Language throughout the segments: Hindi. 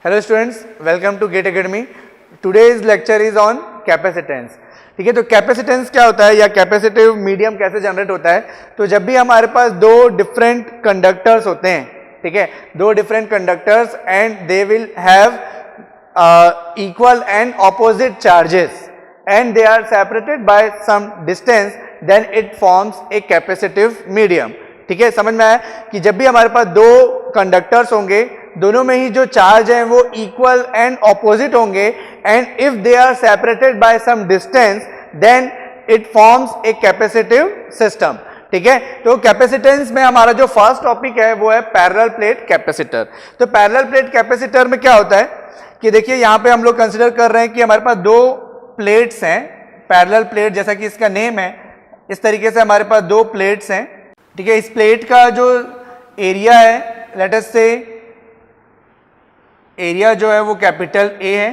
Hello students, welcome to GATE Academy. Today's lecture is on capacitance. ठीक है, तो कैपेसिटेंस क्या होता है या कैपेसिटिव मीडियम कैसे जनरेट होता है। तो जब भी हमारे पास दो डिफरेंट कंडक्टर्स होते हैं, ठीक है, दो different conductors and they will have equal and opposite charges and they are separated by some distance, then it forms a capacitive medium. ठीक है, समझ में आया कि जब भी हमारे पास दो कंडक्टर्स होंगे, दोनों में ही जो चार्ज हैं वो इक्वल एंड ऑपोजिट होंगे and if they are separated by some distance then it forms a capacitive system. ठीक है, तो कैपेसिटेंस में हमारा जो फर्स्ट टॉपिक है वो है पैरेलल प्लेट कैपेसिटर। तो पैरेलल प्लेट कैपेसिटर में क्या होता है कि देखिए यहां पे हम लोग कंसीडर कर रहे हैं कि हमारे पास दो प्लेट्स हैं, पैरेलल प्लेट जैसा कि इसका नेम है, इस तरीके से हमारे पास दो प्लेट्स हैं। ठीक है, इस प्लेट का जो एरिया है, लेट अस से एरिया जो है वो कैपिटल ए है।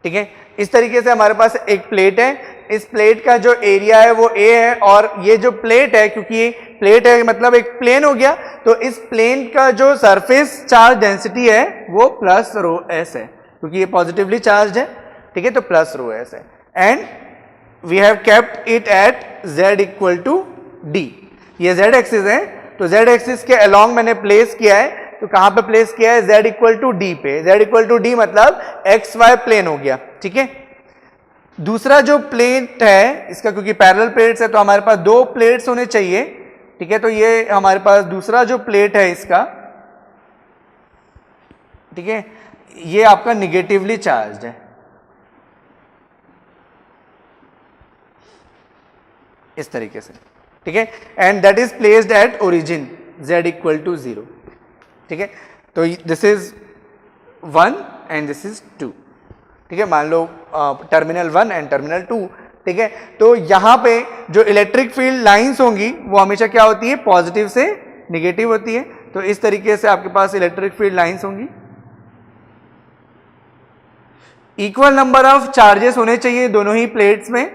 ठीक है, इस तरीके से हमारे पास एक प्लेट है, इस प्लेट का जो एरिया है वो ए है और ये जो प्लेट है, क्योंकि ये प्लेट है मतलब एक प्लेन हो गया, तो इस प्लेन का जो सरफेस चार्ज डेंसिटी है वो प्लस रो एस है, क्योंकि ये पॉजिटिवली चार्ज है। ठीक है, तो प्लस रो एस है and we have kept it at z equal to d. ये z एक्सिस है, तो z एक्सिस के अलोंग मैंने प्लेस किया है, तो कहां पे प्लेस किया है, z इक्वल टू डी पे। z इक्वल टू डी मतलब xy प्लेन हो गया। ठीक है, दूसरा जो प्लेट है इसका, क्योंकि पैरेलल प्लेट्स है तो हमारे पास दो प्लेट्स होने चाहिए। ठीक है, तो ये हमारे पास दूसरा जो प्लेट है इसका, ठीक है, ये आपका निगेटिवली चार्ज है इस तरीके से। ठीक है, and that is placed at origin z equal to 0। ठीक है, तो this is 1 and this is 2। ठीक है, मान लो टर्मिनल 1 एंड टर्मिनल 2। ठीक है, तो यहां पे जो इलेक्ट्रिक फील्ड लाइंस होंगी वो हमेशा क्या होती है, पॉजिटिव से निगेटिव होती है। तो इस तरीके से आपके पास इलेक्ट्रिक फील्ड लाइंस होंगी। इक्वल नंबर ऑफ चार्जेस होने चाहिए दोनों ही प्लेट्स में।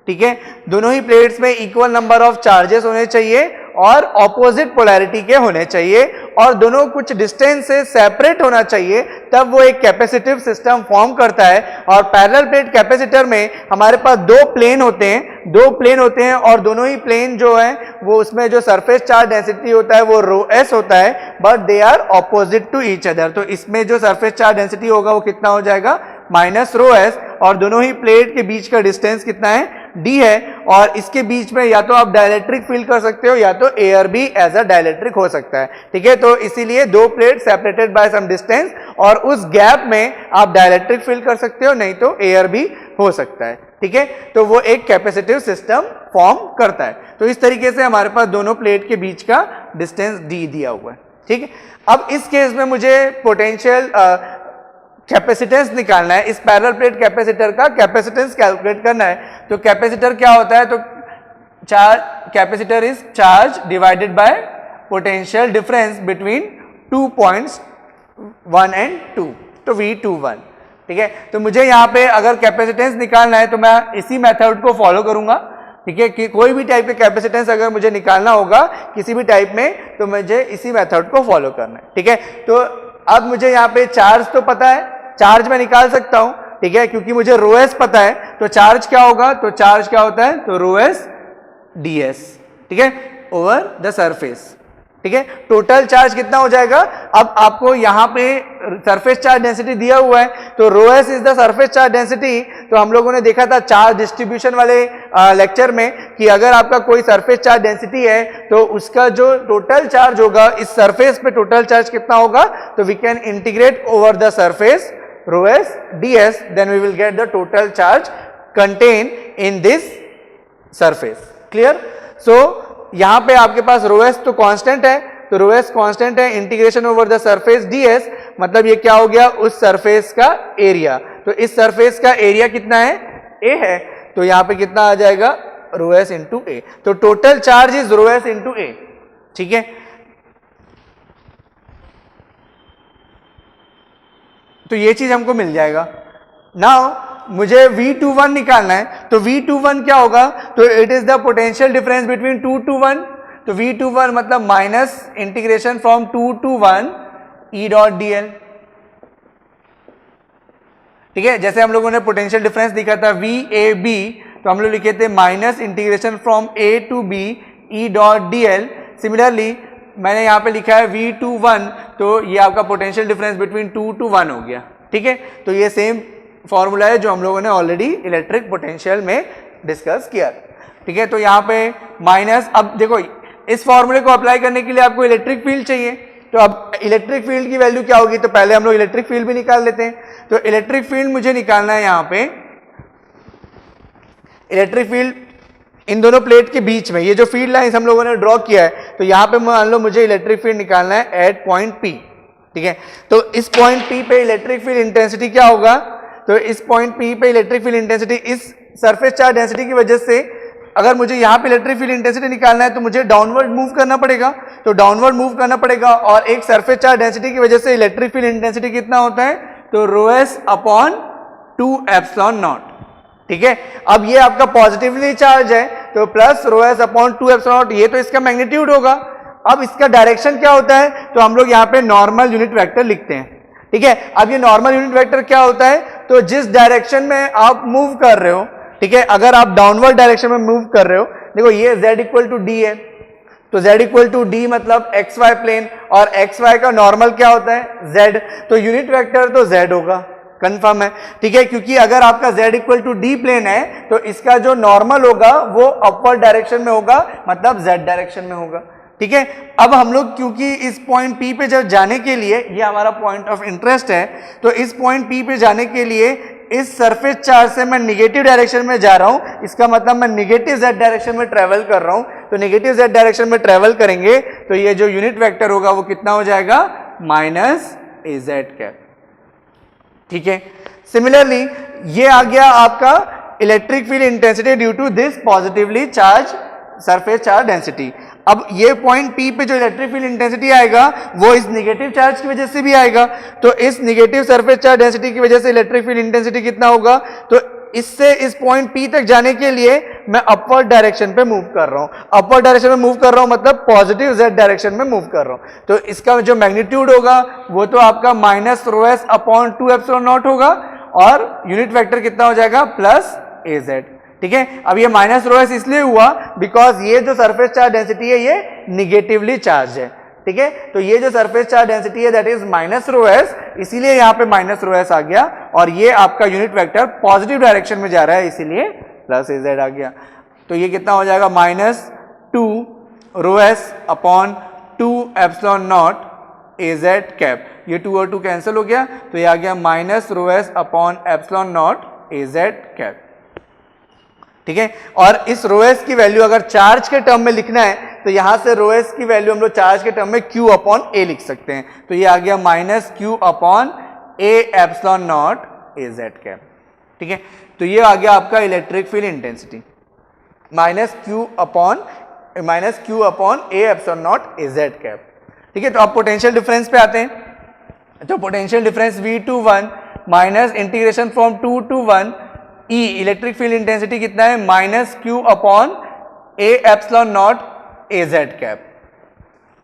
ठीक है, दोनों ही प्लेट्स में इक्वल नंबर ऑफ चार्जेस होने चाहिए और ऑपोजिट पोलैरिटी के होने चाहिए और दोनों कुछ डिस्टेंस से सेपरेट होना चाहिए, तब वो एक कैपेसिटिव सिस्टम फॉर्म करता है। और पैरेलल प्लेट कैपेसिटर में हमारे पास दो प्लेन होते हैं और दोनों ही प्लेन जो है वो उसमें जो सरफेस चार्ज डेंसिटी होता है वो रो एस होता है, but they are opposite to each other. तो इसमें जो सरफेस चार्ज डेंसिटी होगा वो कितना हो जाएगा, माइनस रो एस, और दोनों ही प्लेट के बीच का डिस्टेंस कितना है, डी है। और इसके बीच में या तो आप डाइलेक्ट्रिक फील कर सकते हो या तो एयर भी एज अ डाइलेक्ट्रिक हो सकता है। ठीक है, तो इसीलिए दो plate separated by some distance और उस गैप में आप डाइलेक्ट्रिक फील कर सकते हो, नहीं तो एयर भी हो सकता है। ठीक है, तो वो एक कैपेसिटिव सिस्टम फॉर्म करता है। तो इस तरीके से हमारे पास दोनों प्लेट के बीच का डिस्टेंस डी दिया हुआ है। ठीक है, अब इस केस में मुझे पोटेंशियल कैपेसिटेंस निकालना है। इस पैरेलल प्लेट कैपेसिटर का कैपेसिटेंस कैलकुलेट करना है। तो कैपेसिटर क्या होता है, तो capacitor is charge divided by potential difference between 2 points 1 and 2, तो V21। ठीक है, तो मुझे यहाँ पे अगर कैपेसिटेंस निकालना है तो मैं इसी मेथड को फॉलो करूंगा। ठीक है, कि कोई भी टाइप के कैपेसिटेंस अगर मुझे निकालना होगा किसी भी टाइप में, तो मुझे इसी मेथड को फॉलो करना है। ठीक है, तो अब मुझे यहाँ पे चार्ज तो पता है, चार्ज मैं निकाल सकता हूं। ठीक है, क्योंकि मुझे रो एस पता है, तो चार्ज क्या होगा, तो चार्ज क्या होता है, तो रो एस डी एस। ठीक है, ओवर द सरफेस। ठीक है, टोटल चार्ज कितना हो जाएगा, अब आपको यहां पे सरफेस चार्ज डेंसिटी दिया हुआ है, तो rho S is the surface charge density. तो हम लोगों ने देखा था चार्ज डिस्ट्रीब्यूशन वाले लेक्चर में कि अगर आपका कोई सरफेस चार्ज डेंसिटी है तो उसका जो टोटल चार्ज होगा इस सरफेस पे टोटल चार्ज कितना होगा, तो we can integrate over the surface rho S D S, then we will get the total charge contain in this surface. Clear. So यहां पे आपके पास रो एस तो कांस्टेंट है, तो रो एस कांस्टेंट है, integration over the surface D S, मतलब ये क्या हो गया, उस सरफेस का एरिया। तो इस सरफेस का एरिया कितना है, ए है, तो यहां पे कितना आ जाएगा, रो एस इंटू ए। तो total charge is rho S into A. ठीक है, तो ये चीज हमको मिल जाएगा। नाउ मुझे V21 निकालना है, तो V21 क्या होगा, तो it is the potential difference between 2 to 1। तो V21 मतलब minus integration from 2 to 1 E dot dl। ठीक है, जैसे हम लोगों ने पोटेंशियल डिफरेंस लिखा था VAB, तो हम लोग लिखे थे minus integration from A to B E dot dl। Similarly मैंने यहाँ पे लिखा है V21, तो ये आपका पोटेंशियल डिफरेंस बिटवीन 2 to 1 हो गया। ठीक है, तो ये सेम फॉर्मूला है जो हम लोगों ने ऑलरेडी इलेक्ट्रिक पोटेंशियल में डिस्कस किया। ठीक है, तो यहाँ पे माइनस, अब देखो इस फॉर्मूले को अप्लाई करने के लिए आपको इलेक्ट्रिक फील्ड चाहिए, तो अब इलेक्ट्रिक फील्ड की वैल्यू क्या होगी, तो पहले हम लोग इलेक्ट्रिक फील्ड भी निकाल लेते हैं। तो इलेक्ट्रिक फील्ड मुझे निकालना है, यहाँ पे इलेक्ट्रिक फील्ड इन दोनों प्लेट के बीच में, ये जो फील्ड लाइंस हम लोगों ने ड्रॉ किया है, तो यहाँ पे मान लो मुझे इलेक्ट्रिक फील्ड निकालना है एट पॉइंट P। ठीक है, तो इस पॉइंट P पे इलेक्ट्रिक फील्ड इंटेंसिटी क्या होगा, तो इस पॉइंट P पे इलेक्ट्रिक फील्ड इंटेंसिटी इस सरफेस चार्ज डेंसिटी की वजह से, अगर मुझे यहाँ पे इलेक्ट्रिक फील्ड इंटेंसिटी निकालना है तो मुझे डाउनवर्ड मूव करना पड़ेगा, तो डाउनवर्ड मूव करना पड़ेगा, और एक सरफेस चार्ज डेंसिटी की वजह से इलेक्ट्रिक फील्ड इंटेंसिटी कितना होता है, तो ρs अपॉन 2 एप्सिलॉन नॉट। ठीक है, अब ये आपका पॉजिटिवली चार्ज है, तो plus ρs upon 2 epsilon not, ये तो इसका मैग्नीट्यूड होगा। अब इसका डायरेक्शन क्या होता है, तो हम लोग यहाँ पे नॉर्मल यूनिट वेक्टर लिखते हैं। ठीक है, अब ये नॉर्मल यूनिट वेक्टर क्या होता है, तो जिस डायरेक्शन में आप मूव कर रहे हो, ठीक है, अगर आप डाउनवर्ड डायरेक्शन में मूव कर रहे हो, देखो ये z इक्वल टू डी है, तो z इक्वल टू डी मतलब xy प्लेन, और xy का नॉर्मल क्या होता है z, तो यूनिट वेक्टर तो z होगा, कंफर्म है। ठीक है, क्योंकि अगर आपका z equal to d plane है तो इसका जो नॉर्मल होगा वो अपवर्ड डायरेक्शन में होगा, मतलब z डायरेक्शन में होगा। ठीक है, अब हम लोग क्योंकि इस पॉइंट P पे जब जाने के लिए, ये हमारा पॉइंट ऑफ इंटरेस्ट है, तो इस पॉइंट P पे जाने के लिए इस सरफेस चार्ज से मैं निगेटिव डायरेक्शन में जा रहा हूं, इसका मतलब मैं निगेटिव z डायरेक्शन में ट्रेवल कर रहा हूं, तो निगेटिव z डायरेक्शन में ट्रेवल करेंगे तो ये जो यूनिट वेक्टर होगा वो कितना हो जाएगा, माइनस az कैप। ठीक है, सिमिलरली ये आ गया आपका electric field intensity due to this positively charge surface charge density. अब ये पॉइंट P पे जो इलेक्ट्रिक फील्ड इंटेंसिटी आएगा वो इस नेगेटिव चार्ज की वजह से भी आएगा, तो इस नेगेटिव सरफेस चार्ज डेंसिटी की वजह से इलेक्ट्रिक फील्ड इंटेंसिटी कितना होगा, तो इससे इस पॉइंट P तक जाने के लिए मैं अपवर्ड डायरेक्शन पे मूव कर रहा हूं, अपवर्ड डायरेक्शन में मूव कर रहा हूं मतलब पॉजिटिव z डायरेक्शन में मूव कर रहा हूं, तो इसका जो मैग्नीट्यूड होगा वो तो आपका minus ρs upon 2 epsilon not होगा, और यूनिट वेक्टर कितना हो जाएगा, प्लस az। ठीक है, अब ये माइनस ρs इसलिए हुआ बिकॉज ये जो सरफेस चार्ज डेंसिटी है ये निगेटिवली चार्ज है। ठीक है, तो ये जो सरफेस चार्ज डेंसिटी है दैट इज माइनस ρs, इसीलिए यहाँ पे माइनस ρs आ गया, और ये आपका यूनिट वेक्टर पॉजिटिव डायरेक्शन में जा रहा है इसीलिए प्लस az आ गया। तो ये कितना हो जाएगा, minus 2 ρs upon 2 epsilon not az cap, ये 2 और 2 कैंसिल हो गया, तो ये आ गया minus ρs upon epsilon not az cap. ठीक है, और इस ρs की वैल्यू अगर चार्ज के टर्म में लिखना है तो यहां से ρs की वैल्यू हम लोग चार्ज के टर्म में q अपॉन a लिख सकते हैं, तो ये आ गया minus q upon a epsilon not az cap. ठीक है, तो ये आ गया आपका electric field intensity, minus q upon a epsilon not az cap. ठीक है, तो अब पोटेंशियल डिफरेंस पे आते हैं, तो potential difference V21 minus integration from 2 to 1 E, electric field intensity कितना है, minus q upon a epsilon not az cap,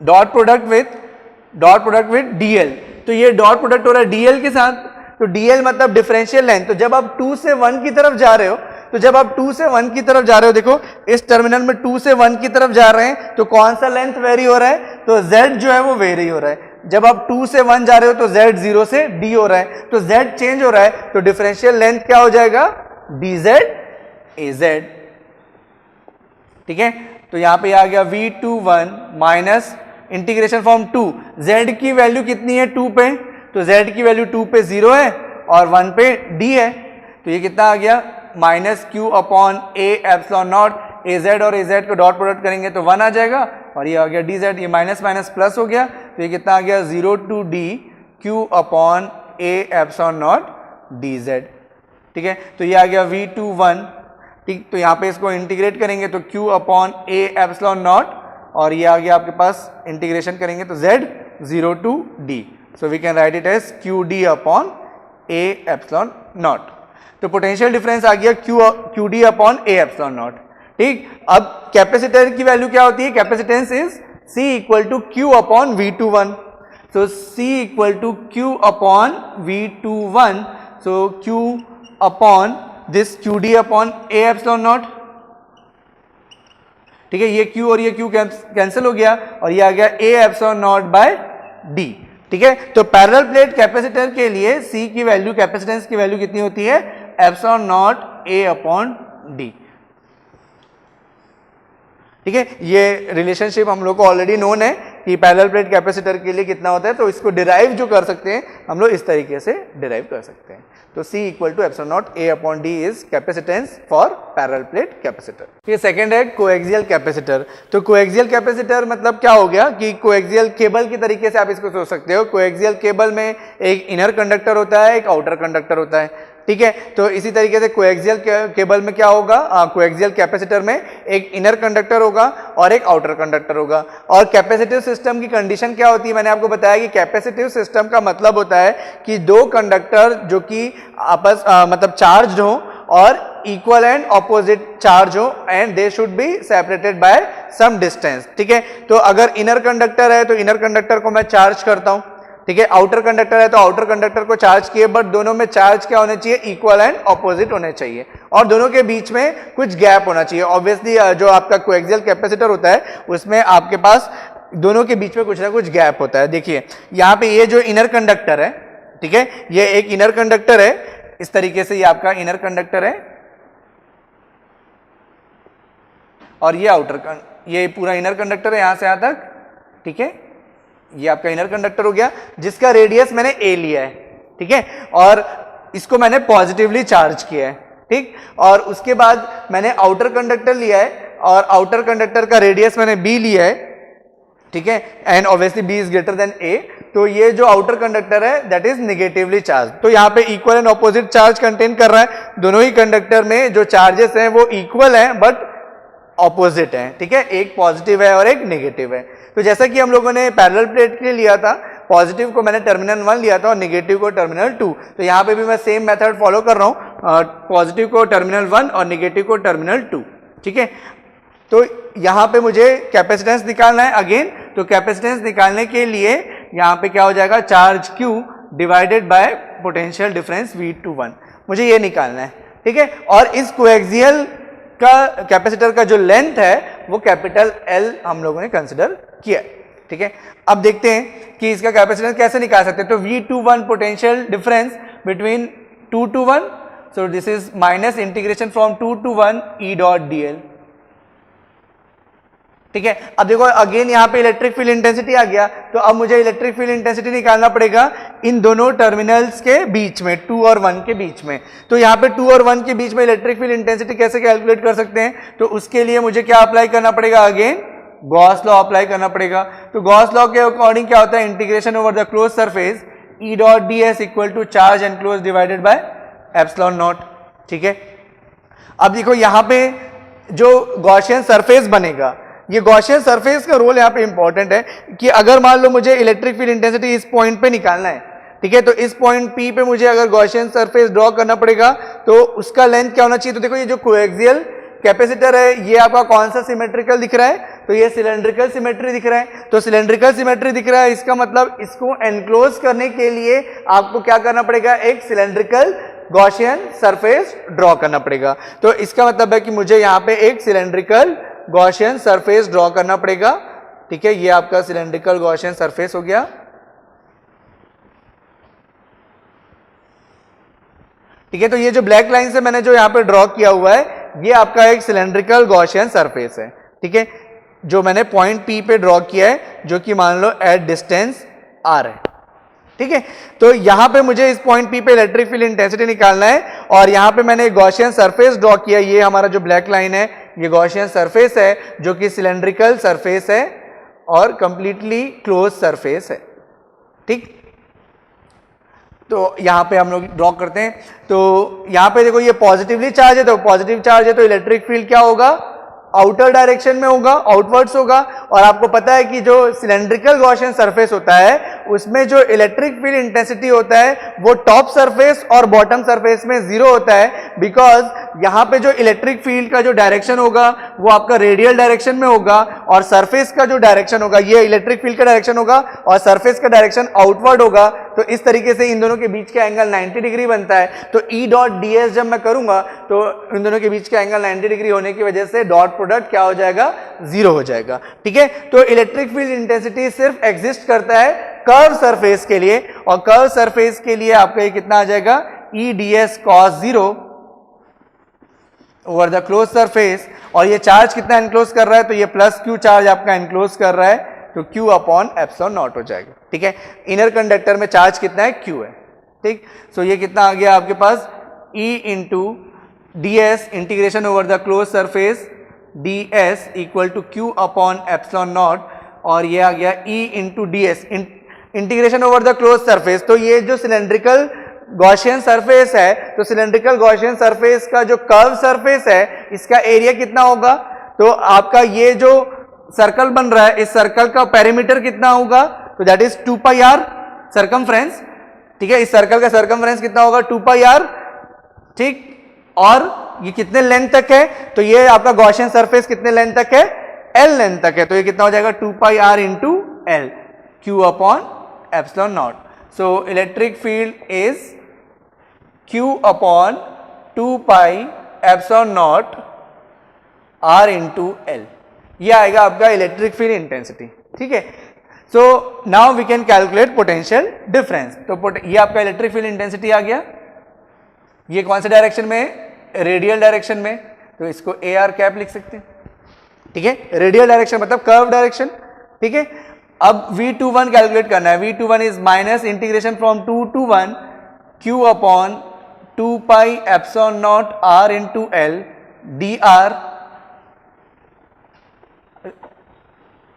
dot product with dl, तो ये डॉट प्रोडक्ट हो रहा है dl के साथ, तो dl मतलब डिफरेंशियल लेंथ, तो जब आप 2 से 1 की तरफ जा रहे हो, तो जब आप 2 से 1 की तरफ जा रहे हो, देखो इस टर्मिनल में 2 से 1 की तरफ जा रहे हैं, तो कौन सा लेंथ वेरी हो रहा है, तो z जो है वो वेरी हो रहा है। जब आप 2 से 1 जा रहे हो तो z 0 से d हो रहा है, तो z चेंज हो रहा है, तो डिफरेंशियल लेंथ क्या हो जाएगा, dz az। ठीक है, तो यहां पे आ गया V21 minus integration from 2, z की वैल्यू कितनी है 2 पे, तो z की वैल्यू 2 पे 0 है और 1 पे d है, तो ये कितना आ गया, minus q upon a epsilon not, az और az को डॉट प्रोडक्ट करेंगे तो 1 आ जाएगा, और ये आ गया dz, ये माइनस माइनस प्लस हो गया, तो ये कितना आ गया 0 to d q upon a epsilon not dz। ठीक है, तो ये आ गया V21। ठीक, तो यहाँ पे इसको इंटीग्रेट करेंगे तो q upon a epsilon not, और ये आ गया आपके पास इंटीग्रेशन करेंगे तो z 0 to d, so we can write it as qd upon a epsilon nought. तो पोटेंशियल डिफरेंस आ गया qd upon a epsilon nought. ठीक। अब कैपेसिटर की वैल्यू क्या होती है, capacitance is C equal to Q upon V21, so C equal to Q upon V21, so Q upon this QD upon A epsilon nought, ठीक है। ये Q और ये Q कैंसिल हो गया और ये आ गया A epsilon nought by D, ठीक है। तो पैरेलल प्लेट कैपेसिटर के लिए C की वैल्यू, कैपेसिटेंस की वैल्यू कितनी होती है, epsilon nought A upon D, ठीक है। ये रिलेशनशिप हम लोग को ऑलरेडी नोन है कि पैरेलल प्लेट कैपेसिटर के लिए कितना होता है, तो इसको डिराइव जो कर सकते हैं हम लोग इस तरीके से डिराइव कर सकते हैं। तो C equal to epsilon nought A upon D is capacitance for parallel plate capacitor. ये सेकंड है कोएक्सियल कैपेसिटर। तो कोएक्सियल कैपेसिटर मतलब क्या हो गया कि कोएक्सियल केबल की तरीके से आप इसको सोच सकते हो। कोएक्सियल केबल में एक इनर कंडक्टर होता है, एक आउटर कंडक्टर होता है, ठीक है। तो इसी तरीके से कोएक्सियल केबल में क्या होगा, कोएक्सियल कैपेसिटर में एक इनर कंडक्टर होगा और एक आउटर कंडक्टर होगा। और कैपेसिटिव सिस्टम की कंडीशन क्या होती है, मैंने आपको बताया कि कैपेसिटिव सिस्टम का मतलब होता है कि दो कंडक्टर जो कि आपस मतलब चार्ज हो और इक्वल एंड ऑपोजिट चार्ज हो and they should be separated by some distance, ठीक है। तो अगर इनर कंडक्टर है तो इनर कंडक्टर को मैं चार्ज करता हूं, ठीक है। आउटर कंडक्टर है तो आउटर कंडक्टर को चार्ज किए, बट दोनों में चार्ज क्या होने चाहिए, इक्वल एंड ऑपोजिट होने चाहिए और दोनों के बीच में कुछ गैप होना चाहिए। ऑब्वियसली जो आपका कोएक्सियल कैपेसिटर होता है उसमें आपके पास दोनों के बीच में कुछ ना कुछ गैप होता है। देखिए यहाँ पे ये जो इनर कंडक्टर है, ठीक है, ये एक इनर कंडक्टर है, इस तरीके से ये आपका इनर कंडक्टर है और ये पूरा इनर कंडक्टर है यहां से यहां तक, ठीक है। ये आपका इनर कंडक्टर हो गया जिसका रेडियस मैंने A लिया है, ठीक है, और इसको मैंने पॉजिटिवली चार्ज किया है, ठीक। और उसके बाद मैंने आउटर कंडक्टर लिया है और आउटर कंडक्टर का रेडियस मैंने B लिया है, ठीक है, and obviously B is greater than A। तो ये जो आउटर कंडक्टर है दैट इज नेगेटिवली चार्ज। तो यहाँ पे equal and opposite charge contain कर रहा है, दोनों ही कंडक्टर में जो चार्जेस हैं वो इक्वल हैं बट ऑपोजिट हैं, ठीक है, एक पॉजिटिव है और एक नेगेटिव है। तो जैसा कि हम लोगों ने पैरेलल प्लेट के लिए लिया था, पॉजिटिव को मैंने टर्मिनल 1 लिया था और नेगेटिव को टर्मिनल 2, तो यहाँ पे भी मैं सेम मेथड फॉलो कर रहा हूँ, पॉजिटिव को टर्मिनल 1 और नेगेटिव को टर्मिनल 2, ठीक है। तो यहाँ पे मुझे कैपेसिटेंस निकालना है अगेन, तो कैपेसिटेंस निकालने के लिए यहाँ पे क्या हो जाएगा, charge Q divided by potential difference V21, मुझे ये निकालना है, ठीक है। और इस कोएक्सियल का कैपेसिटर का जो लेंथ है वो कैपिटल L हम लोगों ने कंसिडर किया, ठीक है। अब देखते हैं कि इसका कैपेसिटेंस कैसे निकाल सकते हैं। तो V21 potential difference between 2 to 1, so this is minus integration from 2 to 1 E dot dl, ठीक है। अब देखो अगेन यहाँ पे इलेक्ट्रिक फील्ड इंटेंसिटी आ गया, तो अब मुझे इलेक्ट्रिक फील्ड इंटेंसिटी निकालना पड़ेगा इन दोनों टर्मिनल्स के बीच में, 2 और 1 के बीच में। तो यहाँ पे 2 और 1 के बीच में इलेक्ट्रिक फील्ड इंटेंसिटी कैसे कैलकुलेट कर सकते हैं, तो उसके लिए मुझे क्या अप्लाई करना पड़ेगा, अगेन गॉस लॉ अप्लाई करना पड़ेगा। तो गॉस लॉ के अकॉर्डिंग क्या होता है, integration over the close surface E dot ds equal to charge enclose divided by epsilon nought, ठीक है। अब देखो यहाँ पे जो गॉसियन सरफेस बनेगा, ये गॉसियन सरफेस का रोल यहाँ पे इंपॉर्टेंट है कि अगर मान लो मुझे इलेक्ट्रिक फील्ड इंटेंसिटी इस पॉइंट पे निकालना है, ठीक है, तो इस पॉइंट P पे मुझे अगर गॉसियन सरफेस ड्रॉ करना पड़ेगा तो उसका लेंथ क्या होना चाहिए। तो देखो ये जो कोएक्सियल कैपेसिटर है ये आपका कौन सा सिमेट्रिकल दिख रहा है, तो ये सिलेंड्रिकल सिमेट्री दिख रहा है। तो सिलेंड्रिकल सिमेट्री दिख रहा है, इसका मतलब इसको एनक्लोज करने के लिए आपको क्या करना पड़ेगा, एक सिलेंड्रिकल गॉसियन सरफेस ड्रॉ करना पड़ेगा। तो इसका मतलब है कि मुझे यहाँ पे एक सिलेंड्रिकल गॉसियन सरफेस ड्रॉ करना पड़ेगा, ठीक है। ये आपका सिलेंड्रिकल गॉसियन सरफेस हो गया, ठीक है। तो ये जो ब्लैक लाइन से मैंने जो यहाँ पे ड्रॉ किया हुआ है ये आपका एक सिलेंड्रिकल गॉसियन सरफेस है, ठीक है, जो मैंने पॉइंट P पे ड्रॉ किया है, जो कि मान लो एट डिस्टेंस R है, ठीक है। तो यहां पे मुझे इस पॉइंट P पे इलेक्ट्रिक फील्ड इंटेंसिटी निकालना है और यहां पे मैंने एक गॉसियन सरफेस ड्रॉ किया, ये हमारा जो ब्लैक लाइन है ये गॉसियन सरफेस है जो कि सिलेंड्रिकल सरफेस है और कंप्लीटली क्लोज सरफेस है, ठीक। तो यहां पे हम लोग ड्रॉ करते हैं, तो यहां पे देखो ये पॉजिटिवली चार्ज है, तो पॉजिटिव चार्ज है तो इलेक्ट्रिक फील्ड क्या होगा, आउटर डायरेक्शन में होगा, आउटवर्ड्स होगा। और आपको पता है कि जो सिलेंड्रिकल गॉसियन सरफेस होता है उसमें जो इलेक्ट्रिक फील्ड इंटेंसिटी होता है वो टॉप सरफेस और बॉटम सरफेस में 0 होता है, बिकॉज यहाँ पे जो इलेक्ट्रिक फील्ड का जो डायरेक्शन होगा वो आपका रेडियल डायरेक्शन में होगा और सरफेस का जो डायरेक्शन होगा ये इलेक्ट्रिक फील्ड का डायरेक्शन होगा और सरफेस का डायरेक्शन आउटवर्ड होगा। तो इस तरीके से इन दोनों के बीच का एंगल 90 डिग्री बनता है। तो E डॉट ds जब मैं करूंगा तो इन दोनों के बीच का एंगल 90 डिग्री होने की वजह से डॉट प्रोडक्ट क्या हो जाएगा, 0 हो जाएगा। ठीक है, तो इलेक्ट्रिक फील्ड इंटेंसिटी सिर्फ एग्जिस्ट करता है कर्व सरफेस के लिए और कर्व सरफेस के लिए आपका ये कितना आ जाएगा, E ds cos 0 over the close surface. और ये चार्ज कितना एनक्लोज कर रहा है, तो ये प्लस Q चार्ज आपका एनक्लोज कर रहा है, तो Q अपॉन एप्सिलॉन नॉट हो जाएगा। ठीक है, इनर कंडक्टर में चार्ज कितना है, Q है। ठीक, सो ये कितना आ गया आपके पास, E into ds integration over the close surface ds equal to Q upon epsilon not, और ये आ गया E into ds integration over the close surface. तो ये जो सिलेंड्रिकल गॉसियन सरफेस है, तो सिलेंड्रिकल गॉसियन सरफेस का जो कर्व सरफेस है इसका एरिया कितना होगा, तो आपका ये जो सर्कल बन रहा है इस सर्कल का पेरीमीटर कितना होगा, तो that is 2 pi r circumference. ठीक है, इस सर्कल का सर्कमफ्रेंस कितना होगा, 2 पाई r। ठीक, और ये कितने लेंथ तक है, तो ये आपका गॉसियन सरफेस कितने लेंथ तक है, l लेंथ तक है। तो ये कितना हो जाएगा, 2 pi r into l, Q upon epsilon nought. So electric field is Q upon 2 pi epsilon not R into L, ये आएगा आपका इलेक्ट्रिक फील्ड इंटेंसिटी। ठीक है, so now we can calculate potential difference. तो ये आपका इलेक्ट्रिक फील्ड इंटेंसिटी आ गया, ये कौन से डायरेक्शन में है, रेडियल डायरेक्शन में, तो इसको AR कैप लिख सकते हैं। ठीक है, रेडियल डायरेक्शन मतलब कर्व डायरेक्शन। ठीक है, अब V21 कैलकुलेट करना है। V21 is minus integration from 2 to 1 Q upon 2 pi epsilon not R into L dr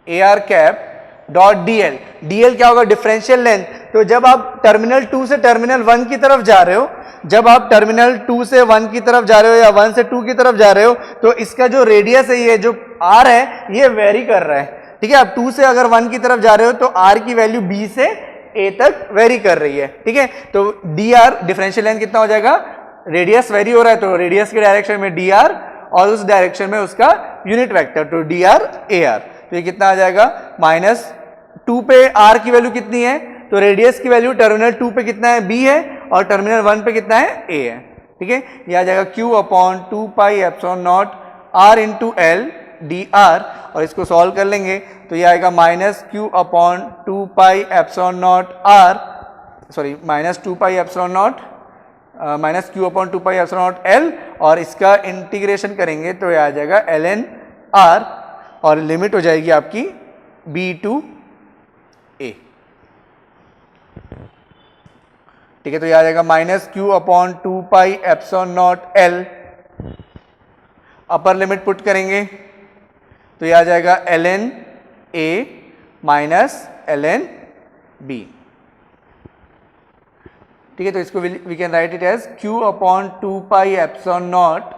AR cap dot DL। DL क्या होगा, डिफरेंशियल लेंथ। तो जब आप टर्मिनल 2 से टर्मिनल 1 की तरफ जा रहे हो, जब आप टर्मिनल 2 से 1 की तरफ जा रहे हो या 1 से 2 की तरफ जा रहे हो, तो इसका जो रेडियस है, ये जो R है, ये वेरी कर रहा है। ठीक है, आप 2 से अगर 1 की तरफ जा रहे हो तो R की वैल्यू B से A तक वेरी कर रही है। ठीक है, तो dr डिफरेंशियल लेंथ कितना हो जाएगा, रेडियस वेरी हो रहा है तो रेडियस के डायरेक्शन में dr और उस डायरेक्शन में उसका यूनिट वेक्टर, तो dr AR। तो ये कितना आ जाएगा, माइनस 2 पे R की वैल्यू कितनी है, तो रेडियस की वैल्यू टर्मिनल 2 पे कितना है, B है, और टर्मिनल 1 पे कितना है, A है। ठीक है, ये आ जाएगा Q upon 2 pi epsilon not R into L dr, और इसको सॉल्व कर लेंगे तो ये आएगा minus Q upon 2 pi epsilon not R, sorry minus 2 pi epsilon not minus Q upon 2 pi epsilon nought L, और इसका इंटीग्रेशन करेंगे तो ये आ जाएगा ln R, और लिमिट हो जाएगी आपकी B टू A। ठीक है, तो ये आ जाएगा minus Q upon 2 pi epsilon nought L, upper limit put करेंगे तो ये आ जाएगा ln A minus ln B। ठीक है, तो इसको we can write it as Q upon 2 pi epsilon nought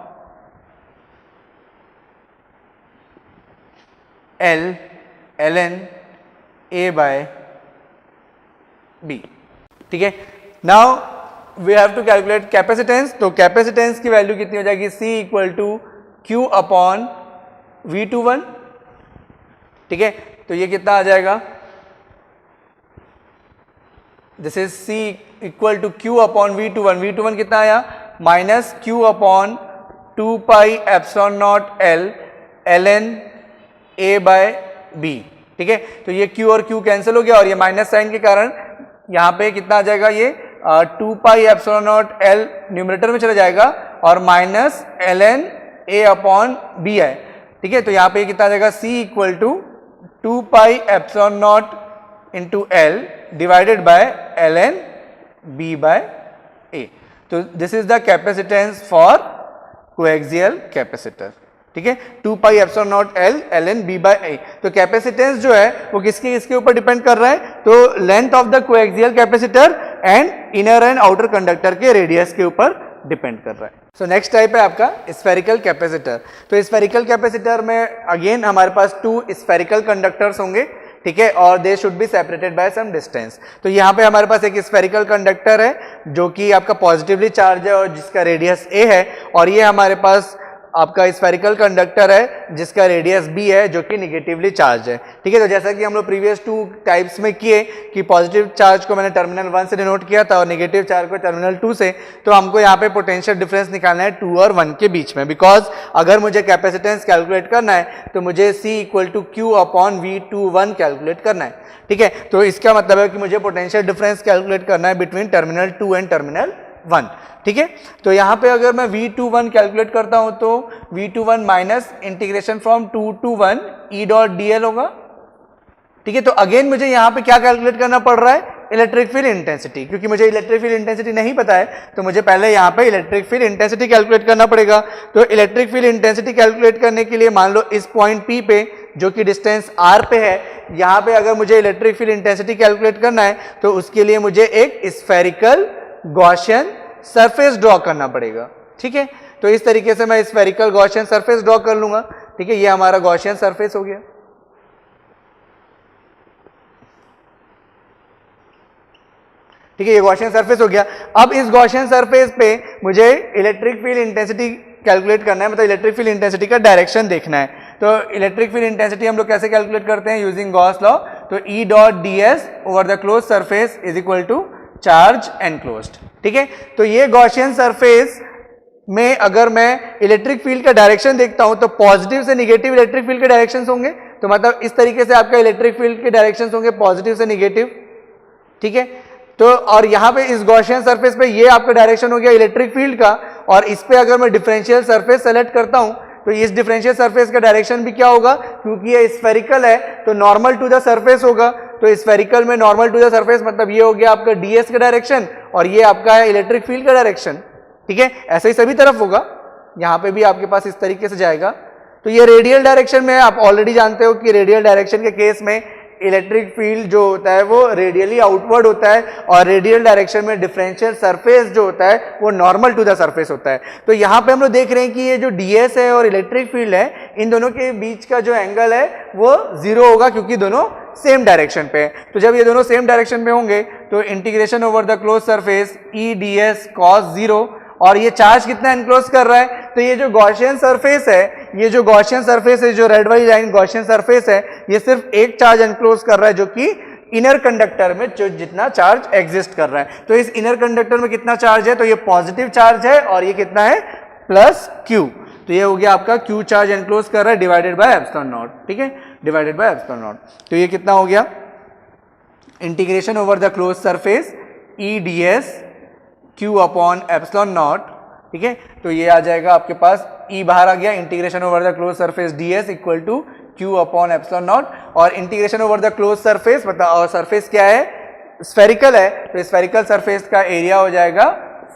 L ln A by B। ठीक है, now we have to calculate capacitance. तो कैपेसिटेंस की वैल्यू कितनी हो जाएगी, C equal to Q upon V21। ठीक है, तो ये कितना आ जाएगा, this is C equal to Q upon V21। V21 कितना आया, minus Q upon 2 pi epsilon nought L ln A by B। ठीक है, तो ये Q और Q कैंसिल हो गया और ये माइनस साइन के कारण यहाँ पे कितना आ जाएगा, ये 2 pi epsilon nought L numerator में चला जाएगा और minus ln A upon B है। ठीक है, तो यहाँ पे कितना आ जाएगा, C equal to 2 pi epsilon nought into L divided by ln B by A। तो this is the capacitance for coaxial capacitor. ठीक है, 2 pi epsilon nought L ln B by A। तो कैपेसिटेंस जो है वो किसके ऊपर डिपेंड कर रहा है, तो length of the coaxial capacitor and inner and outer conductor के रेडियस के ऊपर डिपेंड कर रहा है। सो नेक्स्ट टाइप है आपका स्फेरिकल कैपेसिटर। तो स्फेरिकल कैपेसिटर में अगेन हमारे पास 2 स्फेरिकल कंडक्टर्स होंगे। ठीक है, और they should be separated by some distance. तो यहाँ पे हमारे पास एक स्फेरिकल कंडक्टर है जो कि आपका पॉजिटिवली चार्ज है और जिसका रेडियस A है, और ये हमारे पास आपका स्फेरिकल कंडक्टर है जिसका रेडियस b है जो कि निगेटिवली चार्ज है। ठीक है, तो जैसा कि हम लोग प्रीवियस 2 टाइप्स में किए कि पॉजिटिव चार्ज को मैंने टर्मिनल 1 से डिनोट किया था और नेगेटिव चार्ज को टर्मिनल 2 से, तो हमको यहाँ पे पोटेंशियल डिफरेंस निकालना है 2 और 1 के बीच में, बिकॉज अगर मुझे कैपेसिटेंस कैलकुलेट करना है तो मुझे C equal to Q upon V21 calculate करना है। ठीक है, तो इसका मतलब है कि मुझे पोटेंशियल डिफरेंस कैलकुलेट करना है बिटवीन टर्मिनल 2 एंड टर्मिनल 1। ठीक है, तो यहाँ पे अगर मैं V21 कैलकुलेट करता हूं तो V21 minus integration from 2 to 1 E dot dl होगा। ठीक है, तो अगेन मुझे यहाँ पे क्या कैलकुलेट करना पड़ रहा है, इलेक्ट्रिक फील्ड इंटेंसिटी, क्योंकि मुझे इलेक्ट्रिक फील्ड इंटेंसिटी नहीं पता है तो मुझे पहले यहाँ पे इलेक्ट्रिक फील्ड इंटेंसिटी कैलकुलेट करना पड़ेगा। तो इलेक्ट्रिक फील्ड इंटेंसिटी कैलकुलेट करने के लिए मान लो इस पॉइंट P पे जो कि डिस्टेंस r पे है, यहाँ पे अगर मुझे इलेक्ट्रिक फील्ड इंटेंसिटी कैलकुलेट करना है तो उसके लिए मुझे एक स्फेरिकल गॉसियन सरफेस ड्रॉ करना पड़ेगा। ठीक है, तो इस तरीके से मैं स्फेरिकल गॉसियन सरफेस ड्रॉ कर लूंगा। ठीक है, ये हमारा गॉसियन सरफेस हो गया। ठीक है, ये गॉसियन सरफेस हो गया। अब इस गॉसियन सरफेस पे मुझे इलेक्ट्रिक फील्ड इंटेंसिटी कैलकुलेट करना है, मतलब इलेक्ट्रिक फील्ड इंटेंसिटी का डायरेक्शन देखना है। तो इलेक्ट्रिक फील्ड इंटेंसिटी हम लोग कैसे कैलकुलेट करते हैं, यूजिंग गॉस लॉ। तो E dot ds over the close surface is equal to charge enclosed. ठीक है, तो ये गॉसियन सरफेस में अगर मैं इलेक्ट्रिक फील्ड का डायरेक्शन देखता हूं तो पॉजिटिव से निगेटिव इलेक्ट्रिक फील्ड के डायरेक्शंस होंगे। तो मतलब इस तरीके से आपका इलेक्ट्रिक फील्ड के डायरेक्शंस होंगे पॉजिटिव से निगेटिव। ठीक है, तो और यहाँ पे इस गॉसियन सरफेस पे ये आपका डायरेक्शन हो गया इलेक्ट्रिक फील्ड का, और इस पे अगर मैं डिफरेंशियल सरफेस सेलेक्ट करता हूं तो इस डिफरेंशियल सरफेस का डायरेक्शन भी क्या होगा, क्योंकि ये स्फेरिकल है तो नॉर्मल टू द सरफेस होगा। तो स्फेरिकल में नॉर्मल टू द सरफेस मतलब ये हो गया आपका ds का डायरेक्शन और ये आपका है इलेक्ट्रिक फील्ड का डायरेक्शन। ठीक है, ऐसे ही सभी तरफ होगा, यहाँ पे भी आपके पास इस तरीके से जाएगा। तो ये रेडियल डायरेक्शन में आप ऑलरेडी जानते हो कि रेडियल डायरेक्शन के केस में इलेक्ट्रिक फील्ड जो होता है वो रेडियली आउटवर्ड होता है और रेडियल डायरेक्शन में डिफरेंशियल सरफेस जो होता है वो नॉर्मल टू द सरफेस होता है। तो यहाँ पे हम लोग देख रहे हैं कि ये जो ds है और इलेक्ट्रिक फील्ड है, इन दोनों के बीच का जो एंगल है वो 0 होगा क्योंकि दोनों सेम डायरेक्शन पे है। तो जब ये दोनों सेम डायरेक्शन पे होंगे तो integration over the close surface E ds cos 0, और ये चार्ज कितना एनक्लोज कर रहा है, तो ये जो गॉसियन सरफेस है, ये जो गॉसियन सरफेस है, जो रेड वाली लाइन गॉसियन सरफेस है, ये सिर्फ एक चार्ज एनक्लोज कर रहा है जो कि इनर कंडक्टर में जो जितना चार्ज एग्जिस्ट कर रहा है। तो इस इनर कंडक्टर में कितना चार्ज है, तो ये पॉजिटिव चार्ज है और ये कितना है प्लस Q। तो ये हो गया आपका Q चार्ज एनक्लोज कर रहा है डिवाइडेड बाय एप्सिलॉन नॉट। ठीक है, डिवाइडेड बाय एप्सिलॉन नॉट। तो ये कितना हो गया, integration over the close surface E ds Q upon epsilon nought. ठीक है, तो ये आ जाएगा आपके पास E बाहर आ गया, integration over the close surface ds equal to Q upon epsilon not, और integration over the close surface मतलब सरफेस क्या है, स्फेरिकल है, तो स्फेरिकल सरफेस का एरिया हो जाएगा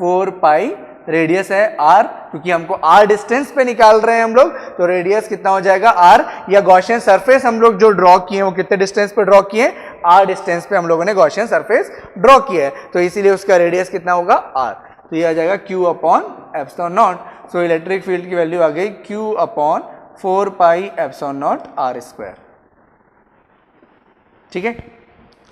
4 पाई, रेडियस है r, क्योंकि हमको r डिस्टेंस पे निकाल रहे हैं हम लोग, तो रेडियस कितना हो जाएगा r, या गॉसियन सरफेस हम लोग जो ड्रॉ किए वो कितने डिस्टेंस पे ड्रॉ किए, r डिस्टेंस पे हम लोगों ने गॉसियन सरफेस ड्रॉ किया है, तो इसीलिए उसका रेडियस कितना होगा r। तो ये आ जाएगा Q upon epsilon nought. So electric field की वैल्यू आ गई Q upon 4 pi epsilon not r square. ठीक है,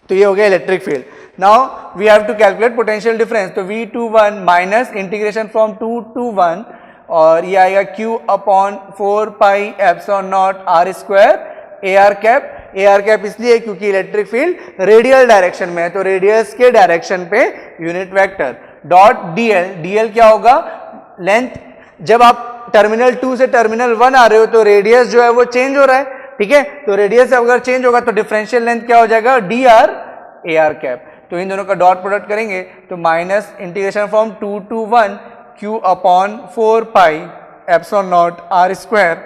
तो ये हो गया electric field. Now we have to calculate potential difference. तो V21 minus integration from 2 to 1, और ये आएगा Q upon 4 pi epsilon not r square AR cap. AR cap इसलिए क्योंकि इलेक्ट्रिक फील्ड रेडियल डायरेक्शन में है, तो रेडियस के डायरेक्शन पे unit vector dot dl। dl क्या होगा, लेंथ। जब आप टर्मिनल 2 से टर्मिनल 1 आ रहे हो तो रेडियस जो है वो चेंज हो रहा है। ठीक है, तो रेडियस अगर चेंज होगा तो डिफरेंशियल लेंथ क्या हो जाएगा, dr AR कैप। तो इन दोनों का डॉट प्रोडक्ट करेंगे तो minus integration from 2 to 1 Q upon 4 pi epsilon not r square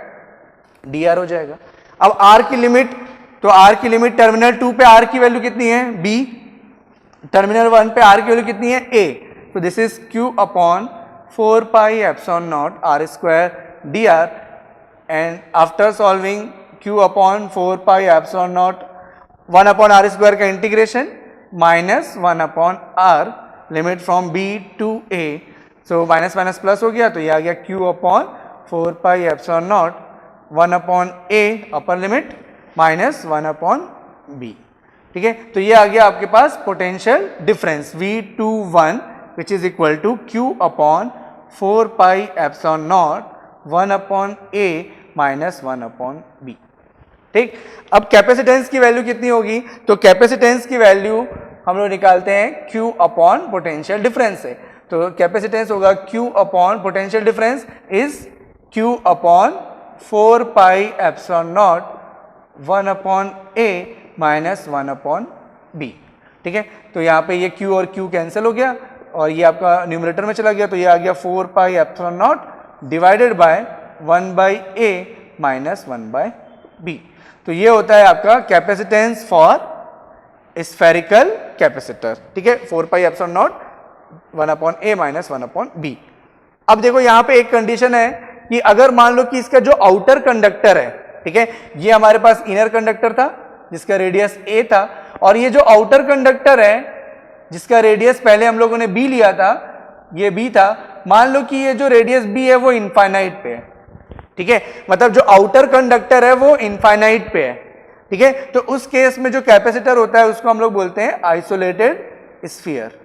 dr हो जाएगा। अब r की लिमिट, तो r की लिमिट टर्मिनल 2 पे r की वैल्यू कितनी है b, टर्मिनल 1 पे r की वैल्यू कितनी है a, तो this is Q upon 4 pi epsilon not r square dr, and after solving Q upon 4 pi epsilon not 1 upon r square का integration minus 1 upon r, limit from b to a, so minus minus plus हो गया, तो ये आ गया Q upon 4 pi epsilon not 1 upon a upper limit minus 1 upon b। ठीक है, तो ये आ गया आपके पास potential difference V21 which is equal to Q upon 4 pi epsilon not 1 upon A minus 1 upon B. ठीक, अब कैपेसिटेंस की वैल्यू कितनी होगी? तो कैपेसिटेंस की वैल्यू हम लोग निकालते हैं Q अपॉन पोटेंशियल डिफरेंस से। तो कैपेसिटेंस होगा Q upon potential difference is Q upon 4 pi epsilon not 1 upon A minus 1 upon B. ठीक है, तो यहाँ पे ये Q और Q कैंसिल हो गया और ये आपका न्यूमरेटर में चला गया, तो ये आ गया 4 pi epsilon not divided by 1 by a minus 1 by b. तो ये होता है आपका कैपेसिटेंस फॉर स्फेरिकल कैपेसिटर। ठीक है, 4 pi epsilon not 1 upon A minus 1 upon b. अब देखो यहाँ पे एक कंडीशन है कि अगर मान लो कि इसका जो आउटर कंडक्टर है, ठीक है, ये हमारे पास इनर कंडक्टर था जिसका रेडियस ए था, और ये जो आउटर कंडक्टर है जिसका रेडियस पहले हम लोगों ने बी लिया था, ये बी था, मान लो कि ये जो रेडियस बी है वो इनफाइनाइट पे है। ठीक है, मतलब जो आउटर कंडक्टर है वो इनफाइनाइट पे है। ठीक है, तो उस केस में जो कैपेसिटर होता है उसको हम लोग बोलते हैं आइसोलेटेड स्फीयर।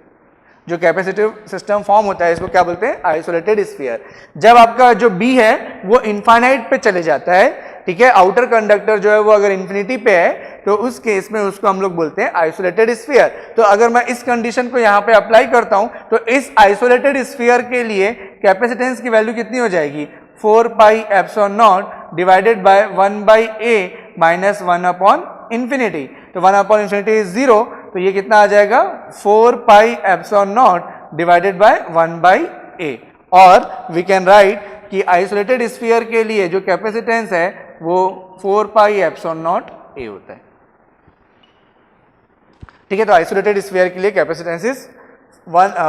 जो कैपेसिटिव सिस्टम फॉर्म होता है इसको क्या बोलते हैं? Isolated sphere. जब आपका जो बी है वो इनफाइनाइट पे चले जाता है, ठीक है, आउटर कंडक्टर जो है वो अगर इंफिनिटी पे है, तो उस केस में उसको हम लोग बोलते हैं आइसोलेटेड स्फीयर। तो अगर मैं इस कंडीशन को यहाँ पे अप्लाई करता हूं तो इस आइसोलेटेड स्फीयर के लिए कैपेसिटेंस की वैल्यू कितनी हो जाएगी? 4 pi epsilon not divided by 1 by a minus 1 upon infinity. तो 1 अपॉन इंफिनिटी इज 0, तो ये कितना आ जाएगा? 4 pi epsilon not divided by 1 by A. और वी कैन राइट कि आइसोलेटेड स्फीयर के लिए जो कैपेसिटेंस है वो 4 पाई एप्सिलॉन नॉट ए होता है। ठीक है, तो आइसोलेटेड स्फीयर के लिए capacitance is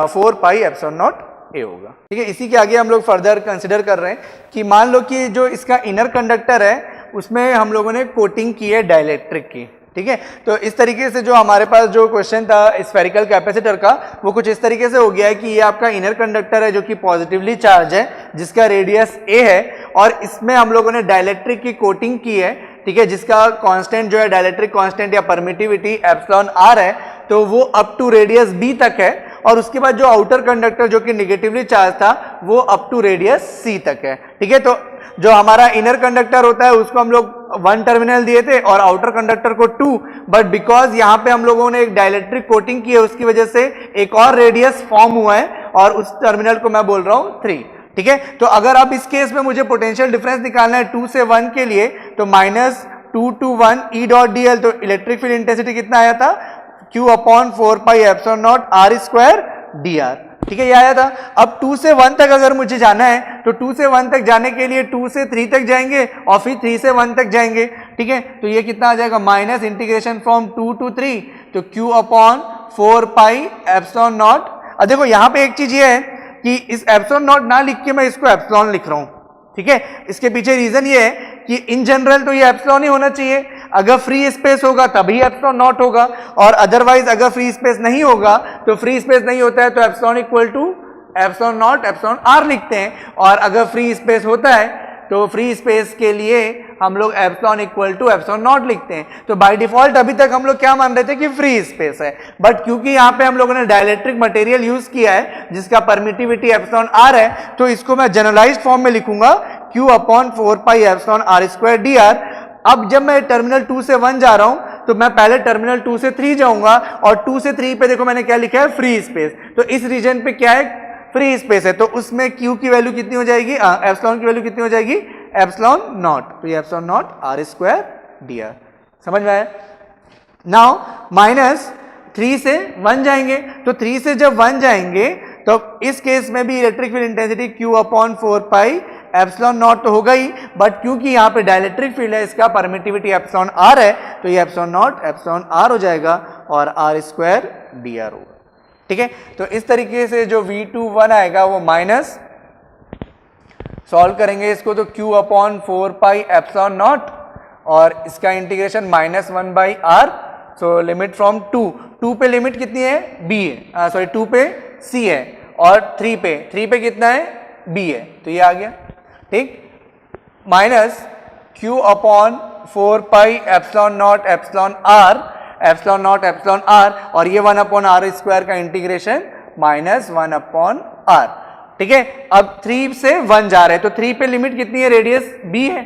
4 pi epsilon not a होगा। ठीक है, इसी के आगे हम लोग फर्दर कंसिडर कर रहे हैं कि मान लो कि जो इसका इनर कंडक्टर है उसमें हम लोगों ने कोटिंग की है डाइलेक्ट्रिक की। ठीक है, तो इस तरीके से जो हमारे पास जो क्वेश्चन था स्फेरिकल कैपेसिटर का वो कुछ इस तरीके से हो गया है कि ये आपका इनर कंडक्टर है जो कि पॉजिटिवली चार्ज है जिसका रेडियस ए है, और इसमें हम लोगों ने डाइलेक्ट्रिक की कोटिंग की है। ठीक है, जिसका कांस्टेंट जो है डाइलेक्ट्रिक कांस्टेंट या परमिटिविटी एप्सिलॉन आर है, तो वो अप टू रेडियस बी तक है, और उसके बाद जो आउटर कंडक्टर जो कि नेगेटिवली चार्ज था वो अप टू रेडियस सी तक है। ठीक है, तो जो हमारा इनर कंडक्टर होता है उसको हम लोग 1 टर्मिनल दिए थे और आउटर कंडक्टर को 2, बट बिकॉज यहाँ पे हम लोगों ने एक डाइलेक्ट्रिक कोटिंग की है उसकी वजह से एक और रेडियस फॉर्म हुआ है और उस टर्मिनल को मैं बोल रहा हूँ 3। ठीक है, तो अगर अब इस केस में मुझे पोटेंशियल डिफरेंस निकालना है 2 से 1 के लिए, तो -2 to 1 E डॉट dl, तो इलेक्ट्रिक फील्ड इंटेंसिटी कितना आया था? Q upon 4 pi epsilon not R square dr। ठीक है, ये आया था। अब 2 से 1 तक अगर मुझे जाना है तो 2 से 1 तक जाने के लिए 2 से 3 तक जाएंगे और फिर 3 से 1 तक जाएंगे। ठीक है, तो ये कितना आ जाएगा? माइनस इंटीग्रेशन फ्रॉम 2 to 3, तो Q upon 4 pi epsilon not. अब देखो यहाँ पे एक चीज ये है कि इस एप्सिलॉन नॉट ना लिख के मैं इसको एप्सिलॉन लिख रहा हूं। ठीक है, इसके पीछे रीजन ये है कि इन जनरल तो ये एप्सिलॉन ही होना चाहिए, अगर फ्री स्पेस होगा तभी एप्सिलॉन नॉट होगा, और अदरवाइज अगर फ्री स्पेस नहीं होगा तो फ्री स्पेस नहीं होता है तो epsilon equal to epsilon not epsilon r लिखते हैं, और अगर फ्री स्पेस होता है तो फ्री स्पेस के लिए हम लोग epsilon equal to epsilon nought लिखते हैं। तो बाय डिफॉल्ट अभी तक हम लोग क्या मान रहे थे कि फ्री स्पेस है, बट क्योंकि यहाँ पे हम लोगों ने डाइलेक्ट्रिक मटेरियल यूज किया है जिसका परमिटिविटी एप्सिलॉन आर है, तो इसको मैं जनरलाइज्ड फॉर्म में लिखूंगा Q upon 4 pi epsilon r square dr। अब जब मैं टर्मिनल 2 से 1 जा रहा हूं तो मैं पहले टर्मिनल 2 से 3 जाऊंगा, और 2 से 3 पे देखो मैंने क्या लिखा है? Free space. तो इस रीजन पे क्या है? फ्री स्पेस है, तो उसमें Q की वैल्यू कितनी हो जाएगी? एप्सिलॉन की वैल्यू कितनी हो जाएगी? Epsilon nought. तो ये epsilon nought r square dr। समझ में आया? नाउ -3 से 1 जाएंगे, तो 3 से जब 1 जाएंगे तो इस केस में भी electric field intensity Q upon 4 pi epsilon nought तो होगा ही, बट क्योंकि यहाँ पे डाइलेक्ट्रिक फील्ड है इसका परमिटिविटी एप्सिलॉन आर है, तो ये एप्सिलॉन नॉट एप्सिलॉन आर हो जाएगा और आर स्क्वायर dr होगा। ठीक है, तो इस तरीके से जो V21 आएगा वो माइनस, सॉल्व करेंगे इसको तो Q upon 4 pi epsilon not, और इसका integration -1 by r, so limit from 2 पे लिमिट कितनी है? B है, सॉरी 2 पे C है, और 3 पे कितना है? B है, तो ये आ गया। ठीक, minus Q upon 4 pi epsilon not epsilon R, और ये 1 अपॉन आर स्क्वायर का इंटीग्रेशन -1 अपॉन आर, ठीक है। अब 3 से 1 जा रहे हैं तो 3 पे लिमिट कितनी है, रेडियस b है,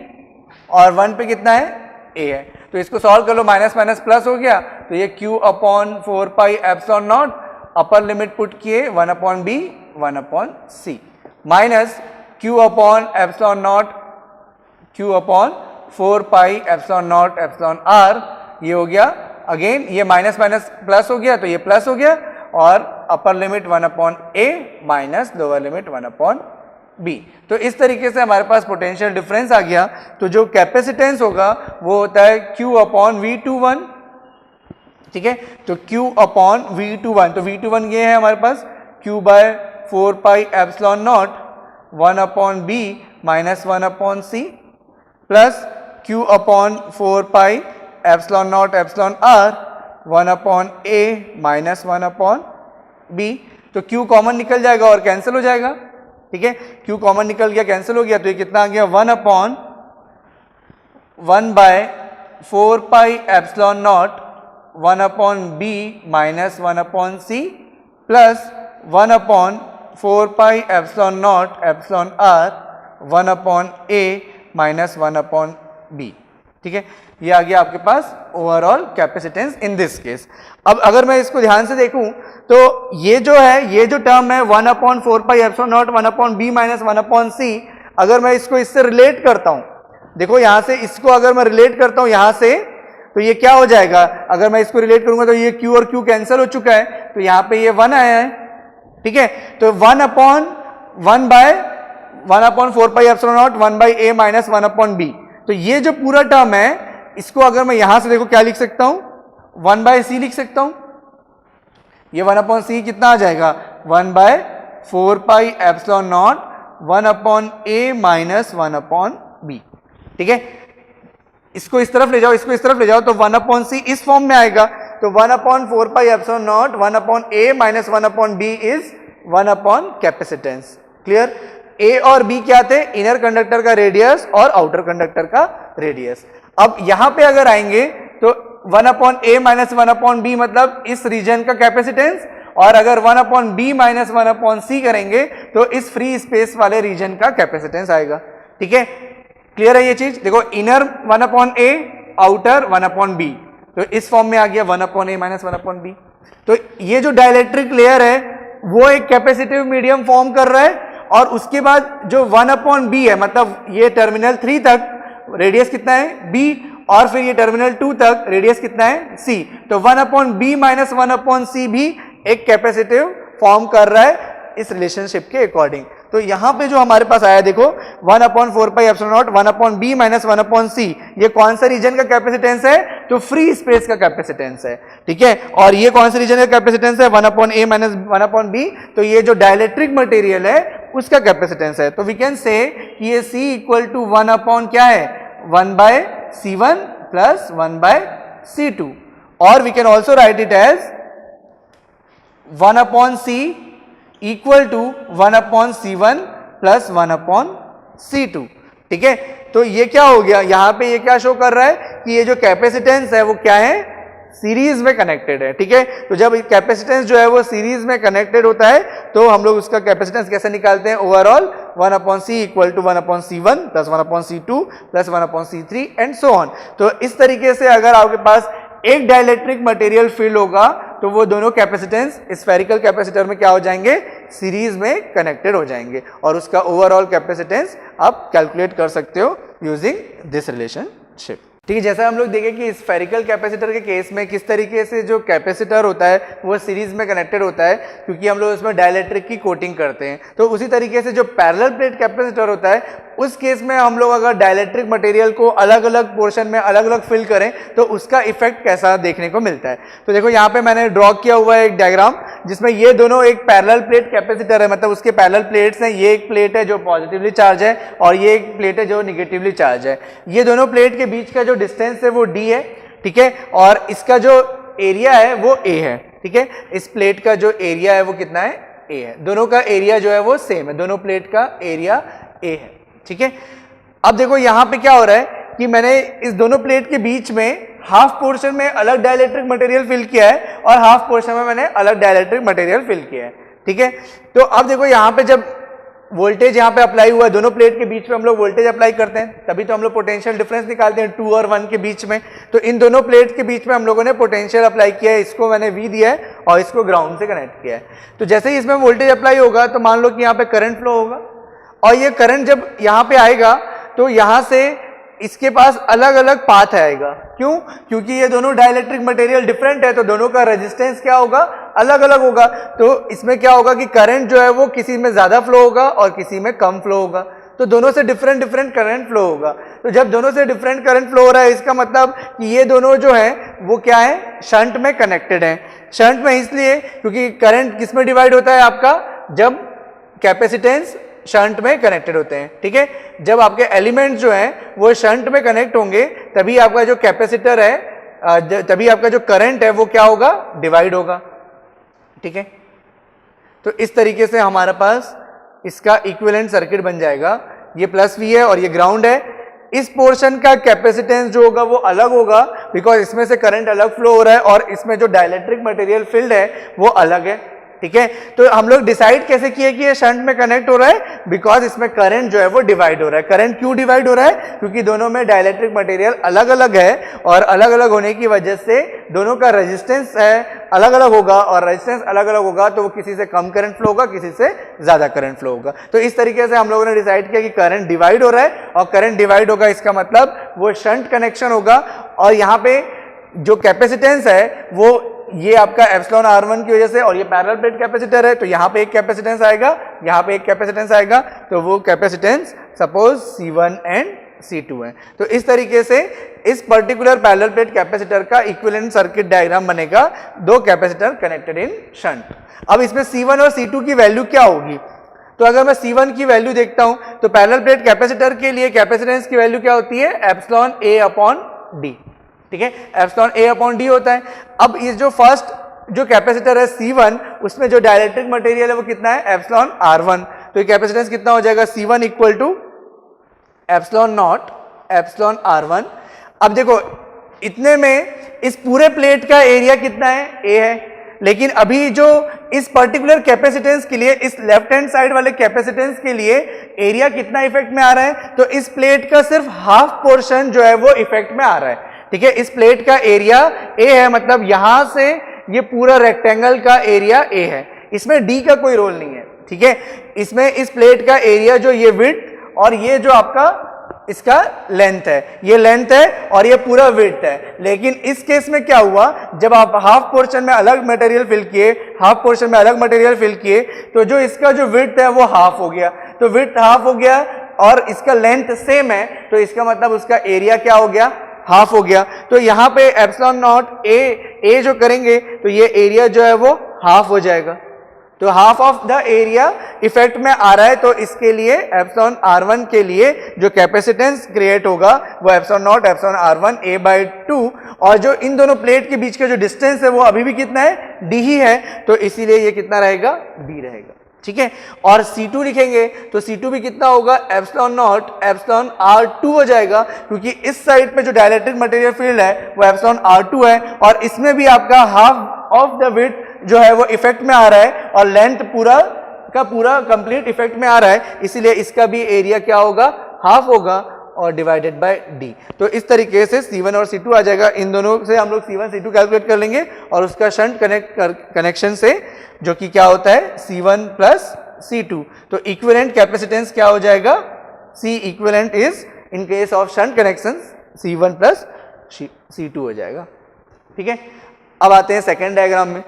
और 1 पे कितना है, a है। तो इसको सॉल्व कर लो, माइनस माइनस प्लस हो गया, तो ये q upon 4 pi epsilon not, upper limit put किए 1 upon b 1 upon c, minus q upon epsilon not, q upon 4 pi epsilon not epsilon r, ये हो गया अगेन, ये माइनस माइनस प्लस हो गया तो ये प्लस हो गया, और upper limit 1 upon a minus lower limit 1 upon b। तो इस तरीके से हमारे पास पोटेंशियल डिफरेंस आ गया। तो जो कैपेसिटेंस होगा वो होता है q अपॉन V21, ठीक है। तो q अपॉन V21, तो V21 ये है हमारे पास q by 4 pi epsilon not 1 upon b minus 1 upon c, plus q upon 4 pi epsilon not epsilon r 1 upon a minus 1 upon b। तो q कॉमन निकल जाएगा और कैंसिल हो जाएगा, ठीक है। q कॉमन निकल गया, कैंसिल हो गया, तो ये कितना आ गया 1 upon 1 by 4 pi epsilon not 1 upon b minus 1 upon c, plus 1 upon 4 pi epsilon not epsilon r 1 upon a minus 1 upon b, ठीक है। ये आ गया आपके पास overall capacitance in this case. अब अगर मैं इसको ध्यान से देखूं तो ये जो है, ये जो टर्म है 1 upon 4 pi epsilon not 1 upon b minus 1 upon c, अगर मैं इसको इससे रिलेट करता हूं, देखो यहां से इसको अगर मैं रिलेट करता हूं यहां से, तो ये क्या हो जाएगा, अगर मैं इसको रिलेट करूंगा तो ये q और q कैंसिल हो चुका है, तो यहां पे ये 1 आया है, ठीक है। तो 1 upon 1 by 1 upon 4 pi epsilon not 1 by a minus 1 upon b, तो ये जो पूरा टर्म है इसको अगर मैं यहां से देखो क्या लिख सकता हूं, 1 बाय c लिख सकता हूं। ये 1 अपॉन c कितना आ जाएगा, 1 by 4 pi epsilon not 1 upon a minus 1 upon b, ठीक है। इसको इस तरफ ले जाओ, इसको इस तरफ ले जाओ, तो 1 अपॉन c इस फॉर्म में आएगा, तो 1 upon 4 pi epsilon not 1 upon a minus 1 upon b is 1 upon capacitance. Clear. a और b क्या थे, इनर कंडक्टर का रेडियस और आउटर कंडक्टर का रेडियस। अब यहां पे अगर आएंगे तो 1 upon a minus 1 upon b मतलब इस रीजन का कैपेसिटेंस, और अगर 1 upon b minus 1 upon c करेंगे तो इस फ्री स्पेस वाले रीजन का कैपेसिटेंस आएगा, ठीक है। क्लियर है ये चीज, देखो inner 1 upon a, outer 1 upon b, तो इस फॉर्म में आ गया 1 upon a minus 1 upon b। तो ये जो डाइलेक्ट्रिक लेयर है वो एक कैपेसिटिव मीडियम फॉर्म कर रहा है, और उसके बाद जो 1 अपॉन b है, मतलब ये टर्मिनल 3 तक रेडियस कितना है b, और फिर ये टर्मिनल 2 तक रेडियस कितना है c, तो 1 upon b minus 1 upon c भी एक कैपेसिटिव फॉर्म कर रहा है इस रिलेशनशिप के अकॉर्डिंग। तो यहां पे जो हमारे पास आया देखो 1 upon 4 pi epsilon not 1 upon b minus 1 upon c, ये कौन सा रीजन का कैपेसिटेंस है, तो फ्री स्पेस का कैपेसिटेंस है, ठीक है। और ये कौन सा रीजन का कैपेसिटेंस है, 1 upon a minus 1 upon b, तो ये जो डाइलेक्ट्रिक मटेरियल है उसका कैपेसिटेंस है। तो वी कैन से कि ये c इक्वल टू 1 अपॉन क्या है, 1 bye c1 plus 1 by c2, और we can also write it as 1 upon c equal to 1 upon c1 plus 1 upon c2, ठीक है। तो ये क्या हो गया, यहां पे ये क्या शो कर रहा है कि ये जो कैपेसिटेंस है वो क्या है, सीरीज में कनेक्टेड है, ठीक है। तो जब कैपेसिटेंस जो है वो सीरीज में कनेक्टेड होता है तो हम लोग उसका कैपेसिटेंस कैसे निकालते हैं, overall 1 upon c equal to 1 upon c1 plus 1 upon c2 plus 1 upon c3 and so on. तो इस तरीके से अगर आपके पास एक डाइलेक्ट्रिक मटेरियल फील्ड होगा तो वो दोनों कैपेसिटेंस स्फेरिकल कैपेसिटर में क्या हो जाएंगे, सीरीज में कनेक्टेड हो जाएंगे, और उसका ओवरऑल कैपेसिटेंस आप कैलकुलेट कर सकते हो यूजिंग दिस रिलेशनशिप, ठीक है। जैसा हम लोग देखें कि स्फेरिकल कैपेसिटर के केस में किस तरीके से जो कैपेसिटर होता है वो सीरीज में कनेक्टेड होता है, क्योंकि हम लोग उसमें डाइलेक्ट्रिक की कोटिंग करते हैं। तो उसी तरीके से जो पैरेलल प्लेट कैपेसिटर होता है उस केस में हम लोग अगर डाइलेक्ट्रिक मटेरियल को अलग अलग पोर्शन में अलग अलग फिल करें तो उसका इफेक्ट कैसा देखने को मिलता है। तो देखो यहाँ पे मैंने ड्रॉ किया हुआ है एक डायग्राम जिसमें ये दोनों एक पैरेलल प्लेट कैपेसिटर है, मतलब उसके पैरेलल प्लेट्स हैं। ये एक प्लेट है जो पॉजिटिवली चार्ज है और ये एक प्लेट है जो निगेटिवली चार्ज है। ये दोनों प्लेट के बीच का जो डिस्टेंस है वो d है, ठीक है, और इसका जो एरिया है वो a है, ठीक है। इस प्लेट का जो एरिया है वो कितना है, a है। दोनों का एरिया जो है वो सेम है, दोनों प्लेट का एरिया a है, ठीक है। अब देखो यहाँ पे क्या हो रहा है कि मैंने इस दोनों प्लेट के बीच में हाफ पोर्शन में अलग डाइलेक्ट्रिक मटेरियल फिल किया है और हाफ पोर्शन में मैंने अलग डाइलेक्ट्रिक मटेरियल फिल किया है, ठीक है। तो अब देखो यहाँ पे जब वोल्टेज यहाँ पे अप्लाई हुआ है, दोनों प्लेट के बीच में हम लोग वोल्टेज अप्लाई करते हैं, तभी तो हम लोग पोटेंशियल डिफरेंस निकालते हैं 2 और 1 के बीच में। तो इन दोनों प्लेट के बीच में हम लोगों ने पोटेंशियल अप्लाई किया है, इसको मैंने V दिया है और इसको ग्राउंड से कनेक्ट किया है। तो जैसे ही इसमें वोल्टेज अप्लाई होगा तो मान लो कि यहाँ पे करंट फ्लो होगा, और ये करंट जब यहाँ पे आएगा तो यहाँ से इसके पास अलग अलग पाथ आएगा। क्यों? क्योंकि ये दोनों डाइलेक्ट्रिक मटेरियल डिफरेंट है, तो दोनों का रेजिस्टेंस क्या होगा? अलग अलग होगा। तो इसमें क्या होगा कि करंट जो है वो किसी में ज्यादा फ्लो होगा और किसी में कम फ्लो होगा, तो दोनों से डिफरेंट डिफरेंट करंट फ्लो होगा। तो जब दोनों से डिफरेंट करंट फ्लो हो रहा है, इसका मतलब कि ये दोनों जो है वो क्या है? शंट में कनेक्टेड है। शंट में इसलिए क्योंकि करंट किस में डिवाइड होता है आपका? जब कैपेसिटेंस शंट में कनेक्टेड होते हैं, ठीक है। जब आपके एलिमेंट जो हैं वो शंट में कनेक्ट होंगे तभी आपका जो कैपेसिटर है, तभी आपका जो करंट है वो क्या होगा? डिवाइड होगा, ठीक है। तो इस तरीके से हमारे पास इसका इक्विवेलेंट सर्किट बन जाएगा। ये प्लस V है और ये ग्राउंड है। इस पोर्शन का कैपेसिटेंस जो होगा वो अलग होगा, बिकॉज इसमें से करंट अलग फ्लो हो रहा है और इसमें जो डाइलेक्ट्रिक मटेरियल फील्ड है वो अलग है, ठीक है। तो हम लोग डिसाइड कैसे किए कि ये शंट में कनेक्ट हो रहा है? बिकॉज इसमें करंट जो है वो डिवाइड हो रहा है। करंट क्यों डिवाइड हो रहा है? क्योंकि दोनों में डाइलेक्ट्रिक मटेरियल अलग अलग है, और अलग अलग होने की वजह से दोनों का रेजिस्टेंस है अलग अलग होगा, और रेजिस्टेंस अलग अलग होगा तो वो किसी से कम करंट फ्लो होगा, किसी से ज्यादा करंट फ्लो होगा। तो इस तरीके से हम लोगों ने डिसाइड किया कि करंट डिवाइड हो रहा है, और करंट डिवाइड होगा इसका मतलब वो शंट कनेक्शन होगा। और यहाँ पे जो कैपेसिटेंस है वो ये आपका एप्सिलॉन R1 की वजह से, और ये पैरेलल प्लेट कैपेसिटर है, तो यहाँ पे एक कैपेसिटेंस आएगा, यहाँ पे एक कैपेसिटेंस आएगा, तो वो capacitance suppose C1 and C2 है। तो इस तरीके से इस पर्टिकुलर पैरेलल प्लेट कैपेसिटर का इक्विवेलेंट सर्किट डायग्राम बनेगा, दो कैपेसिटर कनेक्टेड इन शंट। अब इसमें C1 और C2 की वैल्यू क्या होगी? तो अगर मैं C1 की वैल्यू देखता हूं तो पैरेलल प्लेट कैपेसिटर के लिए कैपेसिटेंस की वैल्यू क्या होती है? एप्सिलॉन A अपॉन D, ठीक है। एप्सिलॉन A अपॉन D होता है। अब ये जो फर्स्ट जो कैपेसिटर है C1, उसमें जो डाइलेक्ट्रिक मटेरियल है वो कितना है? Epsilon R1। तो ये कैपेसिटेंस कितना हो जाएगा? C1 equal to epsilon not epsilon R1। अब देखो इतने में इस पूरे प्लेट का एरिया कितना है? A है। लेकिन अभी जो इस पर्टिकुलर कैपेसिटेंस के लिए, इस लेफ्ट हैंड साइड वाले कैपेसिटेंस के लिए एरिया कितना इफेक्ट में आ रहा है? तो इस प्लेट का सिर्फ हाफ पोर्शन जो है वो इफेक्ट में आ रहा है, ठीक है। इस प्लेट का एरिया A है, मतलब यहां से ये पूरा रेक्टेंगल का एरिया A है, इसमें D का कोई रोल नहीं है, ठीक है। इसमें इस प्लेट का एरिया जो ये विड्थ और ये जो आपका इसका लेंथ है, ये लेंथ है और ये पूरा विड्थ है। लेकिन इस केस में क्या हुआ? जब आप हाफ पोर्शन में अलग मटेरियल फिल किए, हाफ पोर्शन में अलग मटेरियल फिल किए, तो जो इसका जो विड्थ है वो हाफ हो गया। तो विड्थ हाफ हो गया और इसका लेंथ सेम है, तो इसका मतलब उसका एरिया क्या हो गया? हाफ हो गया। तो यहाँ पे एप्सिलॉन नॉट ए जो करेंगे तो ये एरिया जो है वो हाफ हो जाएगा। तो half of the area effect में आ रहा है, तो इसके लिए एप्सिलॉन R1 के लिए जो कैपेसिटेंस क्रिएट होगा वो epsilon not epsilon R1 A/2, और जो इन दोनों प्लेट के बीच का जो डिस्टेंस है वो अभी भी कितना है? D ही है, तो इसीलिए ये कितना रहेगा? D रहेगा, ठीक है। और C2 लिखेंगे तो C2 भी कितना होगा? एप्सिलॉन नॉट एप्सिलॉन R2 हो जाएगा, क्योंकि इस साइड पे जो डाइलेक्ट्रिक मटेरियल फील्ड है वो एप्सिलॉन R2 है, और इसमें भी आपका हाफ ऑफ द विड्थ जो है वो इफेक्ट में आ रहा है, और लेंथ पूरा का पूरा कंप्लीट इफेक्ट में आ रहा है, इसीलिए इसका भी एरिया क्या होगा? हाफ होगा और डिवाइडेड बाय D। तो इस तरीके से C1 और C2 आ जाएगा। इन दोनों से हम लोग C1 C2 कैलकुलेट कर लेंगे, और उसका शंट कनेक्शन से जो कि क्या होता है? C1 plus C2। तो इक्विवेलेंट कैपेसिटेंस क्या हो जाएगा? C equivalent is in case of shunt connection C1 plus C2 हो जाएगा, ठीक है। अब आते हैं सेकेंड डायग्राम में,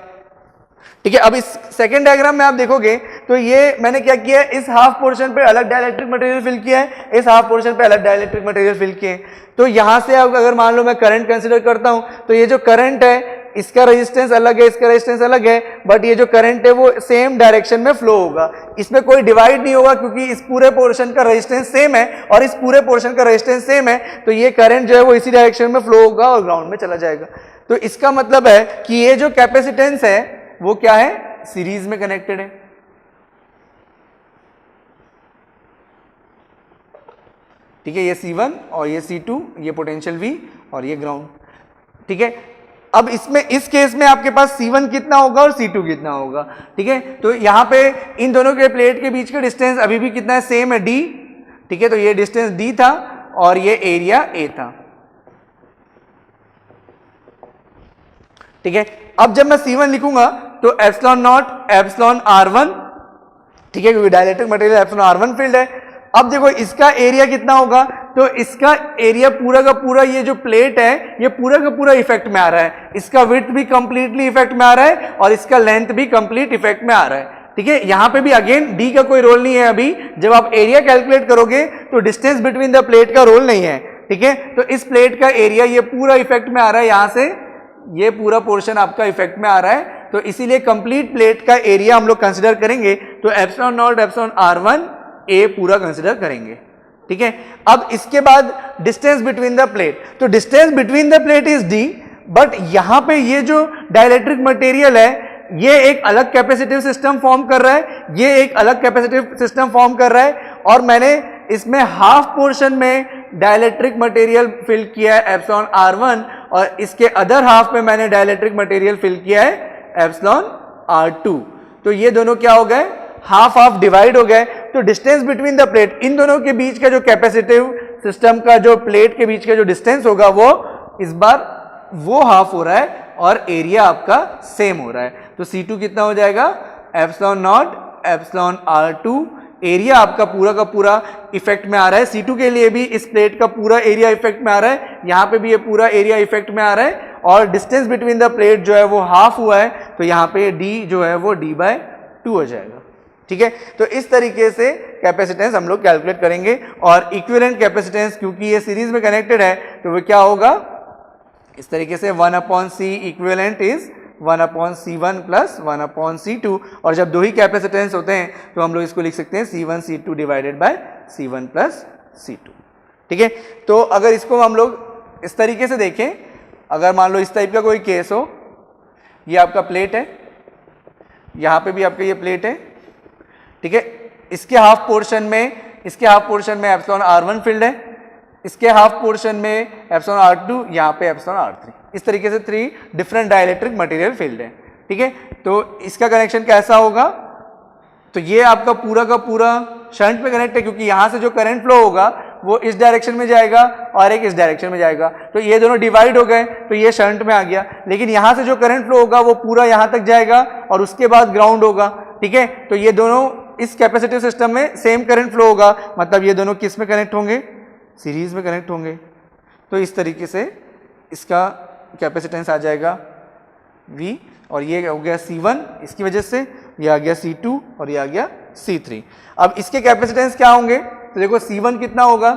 ठीक है। अब इस सेकेंड डायग्राम में आप देखोगे तो ये मैंने क्या किया है? इस हाफ पोर्शन पे अलग डाइलेक्ट्रिक मटेरियल फिल किया है, इस हाफ पोर्शन पे अलग डाइलेक्ट्रिक मटेरियल फिल किए। तो यहां से अगर मान लो मैं करंट कंसीडर करता हूं, तो ये जो करंट है इसका रेजिस्टेंस अलग है, इसका रेजिस्टेंस अलग है, बट ये जो करंट है वो सेम डायरेक्शन में फ्लो होगा, इसमें कोई डिवाइड नहीं होगा, क्योंकि इस पूरे पोर्शन का रेजिस्टेंस सेम है और इस पूरे पोर्शन का रेजिस्टेंस सेम है। तो ये करंट जो है वो इसी डायरेक्शन में फ्लो होगा और ग्राउंड में चला जाएगा। तो इसका मतलब है कि ये जो कैपेसिटेंस है वो क्या है? सीरीज में कनेक्टेड है, ठीक है। ये C1 और ये C2, ये पोटेंशियल V और ये ग्राउंड, ठीक है। अब इसमें इस केस में आपके पास C1 कितना होगा और C2 कितना होगा, ठीक है। तो यहाँ पे इन दोनों के प्लेट के बीच का डिस्टेंस अभी भी कितना है, सेम है D, ठीक है। तो ये डिस्टेंस D था और ये एरिया A था, ठीक है। अब जब मैं C1 लिखूंगा तो एप्सिलॉन नॉट एप्सिलॉन R1, ठीक है, क्योंकि dielectric material epsilon R1 field है। अब देखो इसका एरिया कितना होगा, तो इसका एरिया पूरा का पूरा, ये जो प्लेट है ये पूरा का पूरा इफेक्ट में आ रहा है, इसका विड्थ भी कंप्लीटली इफेक्ट में आ रहा है और इसका लेंथ भी कंप्लीट इफेक्ट में आ रहा है, ठीक है। यहां पे भी अगेन डी का कोई रोल नहीं है। अभी जब आप एरिया कैलकुलेट करोगे तो डिस्टेंस बिटवीन द प्लेट का रोल नहीं है, ठीक है। तो इस प्लेट का एरिया ये पूरा इफेक्ट में आ रहा है, यहां से ये पूरा पोर्शन आपका इफेक्ट में आ रहा है, तो इसीलिए कंप्लीट प्लेट का एरिया हम लोग कंसिडर करेंगे, तो epsilon not epsilon R1 A पूरा कंसिडर करेंगे, ठीक है। अब इसके बाद डिस्टेंस बिटवीन द प्लेट, तो distance between the plate is D, but यहां पे ये जो डाइलेक्ट्रिक मटेरियल है ये एक अलग कैपेसिटिव सिस्टम फॉर्म कर रहा है, ये एक अलग कैपेसिटिव सिस्टम फॉर्म कर रहा है, और मैंने इसमें हाफ पोर्शन में डाइलेक्ट्रिक मटेरियल फिल किया है एप्सिलॉन R1 और इसके अदर हाफ में मैंने डाइलेक्ट्रिक मटेरियल फिल किया है एप्सिलॉन R2। तो ये दोनों क्या हो गए, हाफ हाफ डिवाइड हो गए। तो डिस्टेंस बिटवीन द प्लेट, इन दोनों के बीच का जो कैपेसिटिव सिस्टम का जो प्लेट के बीच का जो डिस्टेंस होगा वो इस बार वो हाफ हो रहा है और एरिया आपका सेम हो रहा है। तो C2 कितना हो जाएगा, epsilon not epsilon R2, area आपका पूरा का पूरा इफेक्ट में आ रहा है। C2 के लिए भी इस प्लेट का पूरा एरिया इफेक्ट में आ रहा है, यहाँ पे भी ये पूरा एरिया इफेक्ट में आ रहा है, और डिस्टेंस बिटवीन द प्लेट जो है वो हाफ हुआ है, तो यहाँ पे D जो है वो D/2 हो जाएगा, ठीक है। तो इस तरीके से कैपेसिटेंस हम लोग कैलकुलेट करेंगे, और इक्विवेलेंट कैपेसिटेंस क्योंकि ये सीरीज में कनेक्टेड है तो वो क्या होगा, इस तरीके से 1/C equivalent is 1/C1 plus 1/C2, और जब दो ही कैपेसिटेंस होते हैं तो हम लोग इसको लिख सकते हैं C1 C2 divided by C1 plus C2, ठीक है। तो अगर इसको हम लोग इस तरीके से देखें, अगर मान लो इस टाइप का कोई केस हो, ये आपका प्लेट है, यहाँ पे भी आपका ये प्लेट है, ठीक है। इसके हाफ पोर्शन में एप्सिलॉन R1 फील्ड है, इसके हाफ पोर्शन में एप्सिलॉन R2, यहाँ पे एप्सिलॉन R3, इस तरीके से 3 डिफरेंट डाइलेक्ट्रिक मटेरियल फील्ड है, ठीक है। तो इसका कनेक्शन कैसा होगा, तो ये आपका पूरा का पूरा शंट में कनेक्ट है, क्योंकि यहाँ से जो करंट फ्लो होगा वो इस डायरेक्शन में जाएगा और एक इस डायरेक्शन में जाएगा, तो ये दोनों डिवाइड हो गए तो ये शंट में आ गया। लेकिन यहाँ से जो करंट फ्लो होगा वो पूरा यहाँ तक जाएगा और उसके बाद ग्राउंड होगा, ठीक है। तो ये दोनों इस कैपेसिटिव सिस्टम में सेम करंट फ्लो होगा, मतलब ये दोनों किस में कनेक्ट होंगे, सीरीज में कनेक्ट होंगे। तो इस तरीके से इसका कैपेसिटेंस आ जाएगा V, और ये हो गया C1 इसकी वजह से, ये आ गया C2 और ये आ गया C3। अब इसके कैपेसिटेंस क्या होंगे, तो देखो C1 कितना होगा,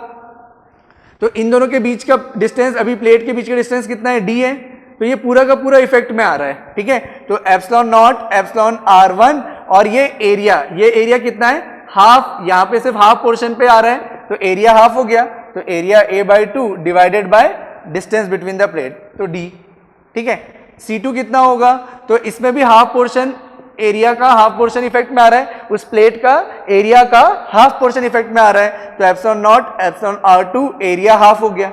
तो इन दोनों के बीच का डिस्टेंस, अभी प्लेट के बीच का डिस्टेंस कितना है, D है, तो ये पूरा का पूरा इफेक्ट में आ रहा है, ठीक है। तो एप्सिलॉन नॉट एप्सिलॉन R1, और ये एरिया कितना है, हाफ, यहाँ पे सिर्फ हाफ पोर्शन पे आ रहा है, तो एरिया हाफ हो गया, तो area A/2 divided by distance between the plate, तो D, ठीक है। C2 कितना होगा, तो इसमें भी हाफ पोर्शन, एरिया का हाफ पोर्शन इफेक्ट में आ रहा है, उस प्लेट का एरिया का हाफ पोर्शन इफेक्ट में आ रहा है, तो epsilon not epsilon R2 area half हो गया,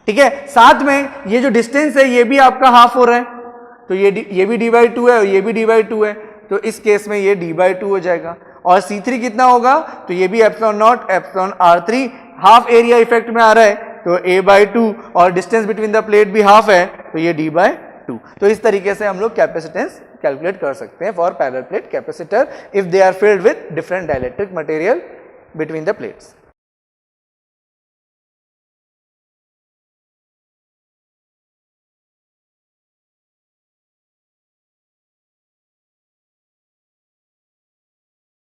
ठीक है। साथ में ये जो डिस्टेंस है ये भी आपका हाफ हो रहा है, तो ये भी D/2 है और ये भी D/2 है, तो इस केस में ये D/2 हो जाएगा। और C3 कितना होगा, तो ये भी epsilon not epsilon R3, half area effect में आ रहा है, तो A/2, और डिस्टेंस बिटवीन द प्लेट भी हाफ है, तो ये D/2। तो इस तरीके से हम लोग कैपेसिटेंस कैलकुलेट कर सकते हैं for parallel plate capacitor if they are filled with different dielectric material between the plates.